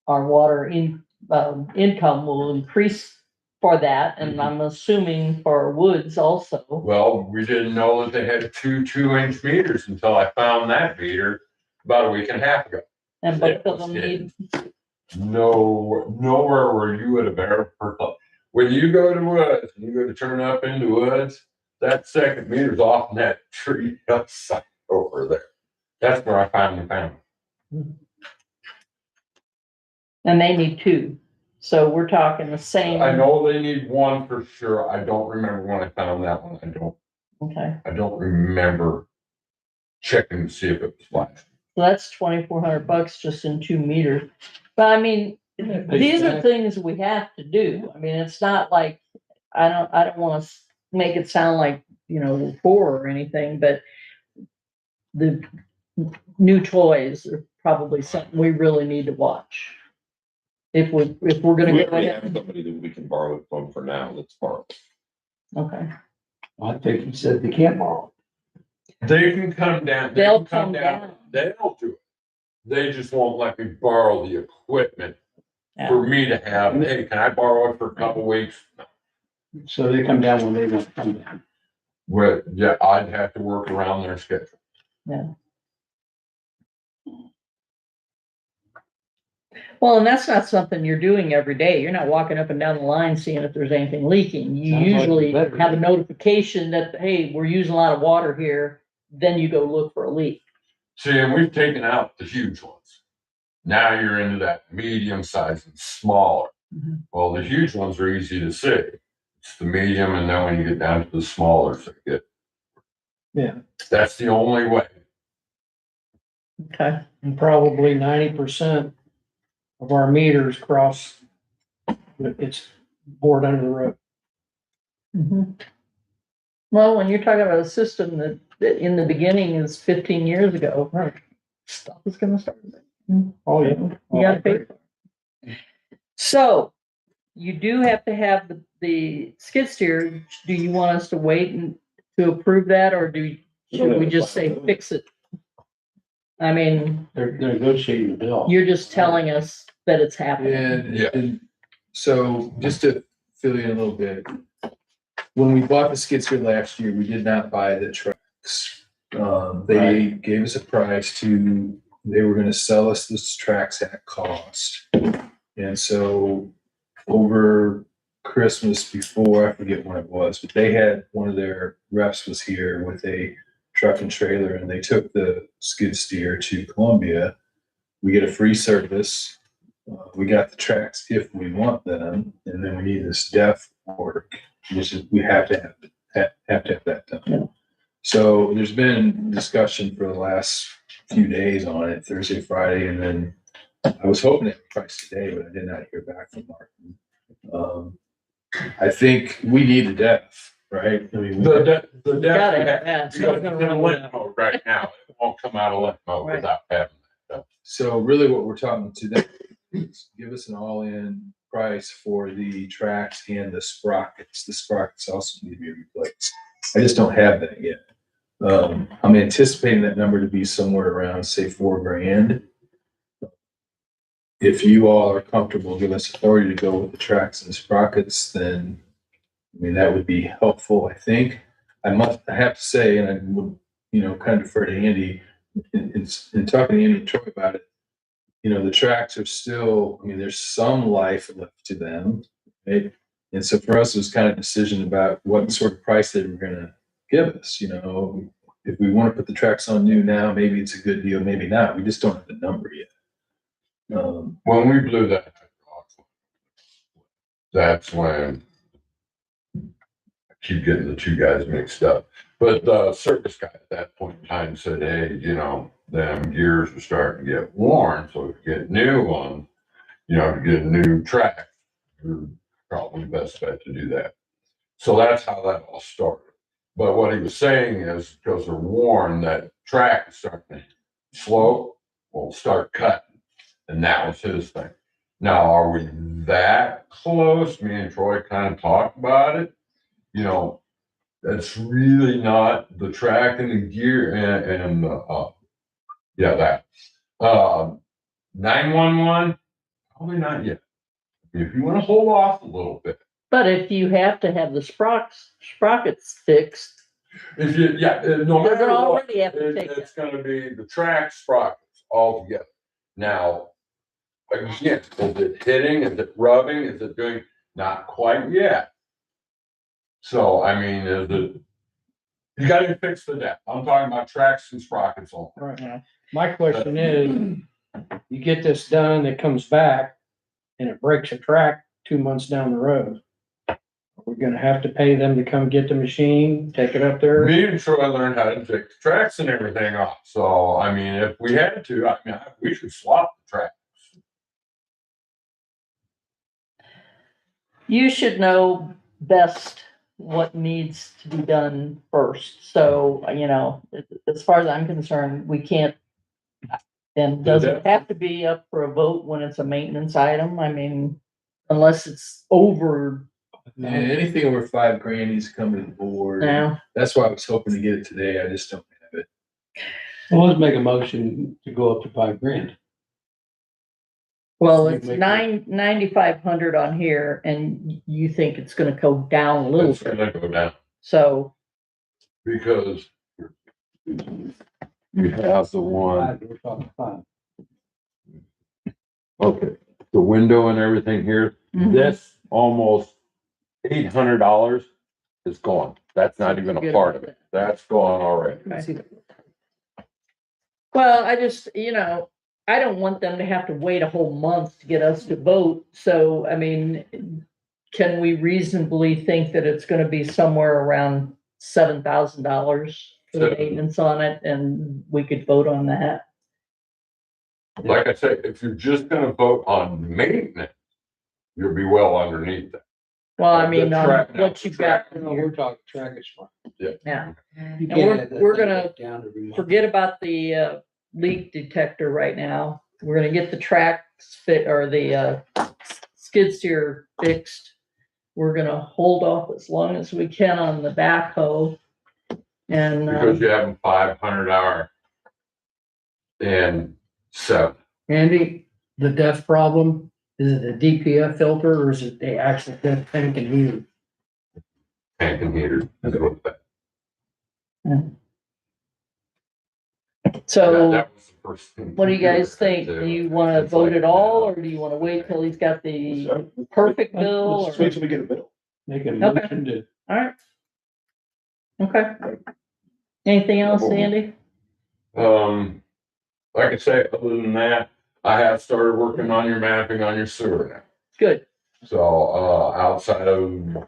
our water income will increase for that, and I'm assuming for Woods also. Well, we didn't know that they had 2 2-inch meters until I found that meter about a week and a half ago. And both of them need, Nowhere where you would have ever heard of. When you go to Woods, and you go to turn up into Woods, that second meter's off in that tree outside over there. That's where I finally found it. and they need 2. So we're talking the same. I know they need 1 for sure. I don't remember when I found that one. Okay. I don't remember checking to see if it was flashed. So that's $2,400 just in 2 meters. But I mean, these are things we have to do. I mean, it's not like, I don't want to make it sound like, we're poor or anything, but the new toys are probably something we really need to watch. If we're gonna We go already have ahead. somebody that we can borrow it from for now, let's borrow. Okay. I think he said they can't borrow. They can come down. They They'll can come come down. down. They'll do it. They just won't let me borrow the equipment Yeah. for me to have. Hey, can I borrow it for a couple weeks? So they come down when they want to come down. Well, yeah, I'd have to work around their schedule. Yeah. Well, and that's not something you're doing every day. You're not walking up and down the line seeing if there's anything leaking. You Sounds like usually better. have a notification that, hey, we're using a lot of water here. Then you go look for a leak. See, and we've taken out the huge ones. Now you're into that medium size and smaller. Mhm. Well, the huge ones are easy to see. It's the medium, and then when you get down to the smaller, Yeah. That's the only way. Okay. And probably 90% of our meters cross, it's bored under the road. Mhm. Well, when you're talking about a system that in the beginning is 15 years ago, right, stuff is gonna start. Oh, yeah. You gotta pay for it. So you do have to have the skid steer. Do you want us to wait and to approve that, or should we just say fix it? I mean, They're negotiating the bill. you're just telling us that it's happening. And so just to fill you in a little bit, when we bought the skid steer last year, we did not buy the tracks. They gave us a price they were gonna sell us this tracks at cost. And so over Christmas before, I forget when it was, but they had, one of their reps was here with a truck and trailer, and they took the skid steer to Columbia. We get a free service. We got the tracks if we want them, and then we need this depth work, which is, we have to have that done. Yeah. So there's been discussion for the last few days on it, Thursday, Friday, and then I was hoping it price today, but I did not hear back from Martin. I think we need a depth, right? I mean, The Got depth, it, yeah, yeah. it's in limp mode right now. It won't come out of limp mode Right. without having that. so really what we're talking to them is give us an all-in price for the tracks and the sprockets. The sprockets also need to be replaced. I just don't have that yet. I'm anticipating that number to be somewhere around, say, $4,000. If you all are comfortable, give us authority to go with the tracks and the sprockets, then, I mean, that would be helpful, I think. I have to say, and I would, kind of defer to Andy, in talking to Andy and Troy about it, the tracks are still, I mean, there's some life left to them, right? And so for us, it was kind of a decision about what sort of price they were gonna give us, if we want to put the tracks on new now, maybe it's a good deal, maybe not. We just don't have the number yet. When we blew that, that's when I keep getting the two guys mixed up. But the service guy at that point in time said, hey, them gears are starting to get worn. So if you get new ones, to get a new track, you're probably the best bet to do that. So that's how that all started. But what he was saying is because they're worn, that track is starting to slope, will start cutting. And that was his thing. Now, are we that close? Me and Troy kind of talked about it. That's really not the track and the gear and that. 911, probably not yet. If you want to hold off a little bit. But if you have to have the sprockets fixed, No They're matter gonna what, already have to take it's gonna be the track sprockets all together. Now, again, is it hitting? Is it rubbing? Is it doing? Not quite yet. So, I mean, you gotta fix the depth. I'm talking about tracks and sprockets only. Right now, my question is, you get this done, it comes back and it breaks a track 2 months down the road. We're gonna have to pay them to come get the machine, take it up there. Me and Troy learned how to take the tracks and everything off. So, I mean, if we had to, we should swap the track. you should know best what needs to be done first. So, as far as I'm concerned, we can't. And does it have to be up for a vote when it's a maintenance item? I mean, unless it's over. Anything over $5,000 needs to come to the board. Now, That's why I was hoping to get it today. I just don't have it. Well, let's make a motion to go up to $5,000. well, it's 9,500 on here, and you think it's gonna go down a little It's bit. gonna go down So, because we have the one. We're talking $5,000. Okay, the window and everything here, mhm. this almost $800 is gone. That's not even a part of it. That's gone already. Okay. Well, I just, I don't want them to have to wait a whole month to get us to vote. So, I mean, can we reasonably think that it's gonna be somewhere around $7,000 for the maintenance on it, and we could vote on that? Like I say, if you're just gonna vote on maintenance, you'll be well underneath that. Well, I mean, The on track- what you've got in No, here, we're talking track is fine. yeah. You And can't have that we're thing gonna down every month. Forget about the leak detector right now. We're gonna get the tracks fit, or the skid steer fixed. We're gonna hold off as long as we can on the backhoe. And Because you have a 500 hour and 7. Andy, the DEF problem, is it a DPF filter or is it the actual DEF tank and heater? Tank and heater. so, That was the first thing. what do you guys think? Do you wanna vote at all, or do you wanna wait till he's got the perfect bill? Let's Or- wait till we get a bill. Make a Okay. motion to, All right. Okay. Anything else, Andy? Like I say, other than that, I have started working on your mapping on your sewer now. Good. So, outside of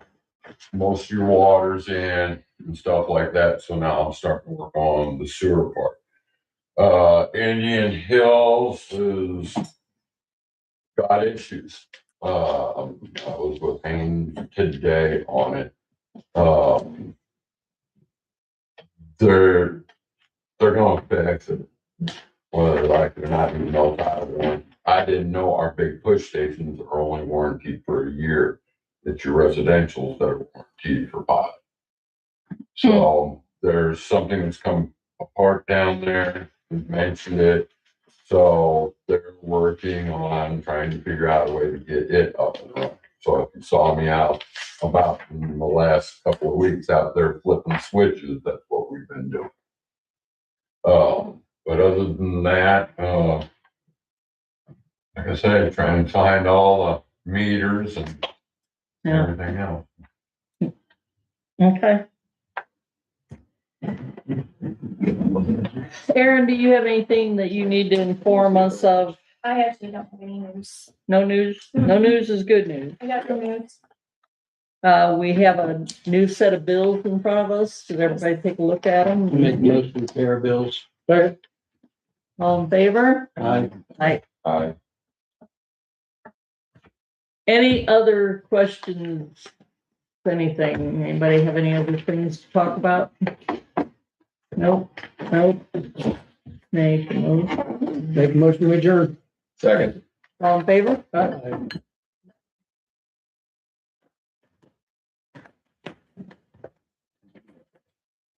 most of your waters in and stuff like that. So now I'm starting to work on the sewer part. Indian Hills has got issues. I was with Haynes today on it. They're gonna fix it. Whether they like it or not, even though it's out of warranty. I didn't know our big push stations are only warranted for a year. It's your residentials that are warranted for 5. So there's something that's come apart down there, we mentioned it. So they're working on trying to figure out a way to get it up and running. So if you saw me out about in the last couple of weeks out there flipping switches, that's what we've been doing. But other than that, like I said, trying to find all the meters and Yeah. everything else. Okay. Aaron, do you have anything that you need to inform us of? I actually don't have any news. No news? No news is good news. I got no news. We have a new set of bills in front of us. Does everybody take a look at them? Make most of the pair of bills. All in favor? Aye. Aye. Any other questions? Anything? Anybody have any other things to talk about? Nope. Make a motion. Make a motion to adjourn. Second. All in favor? Aye.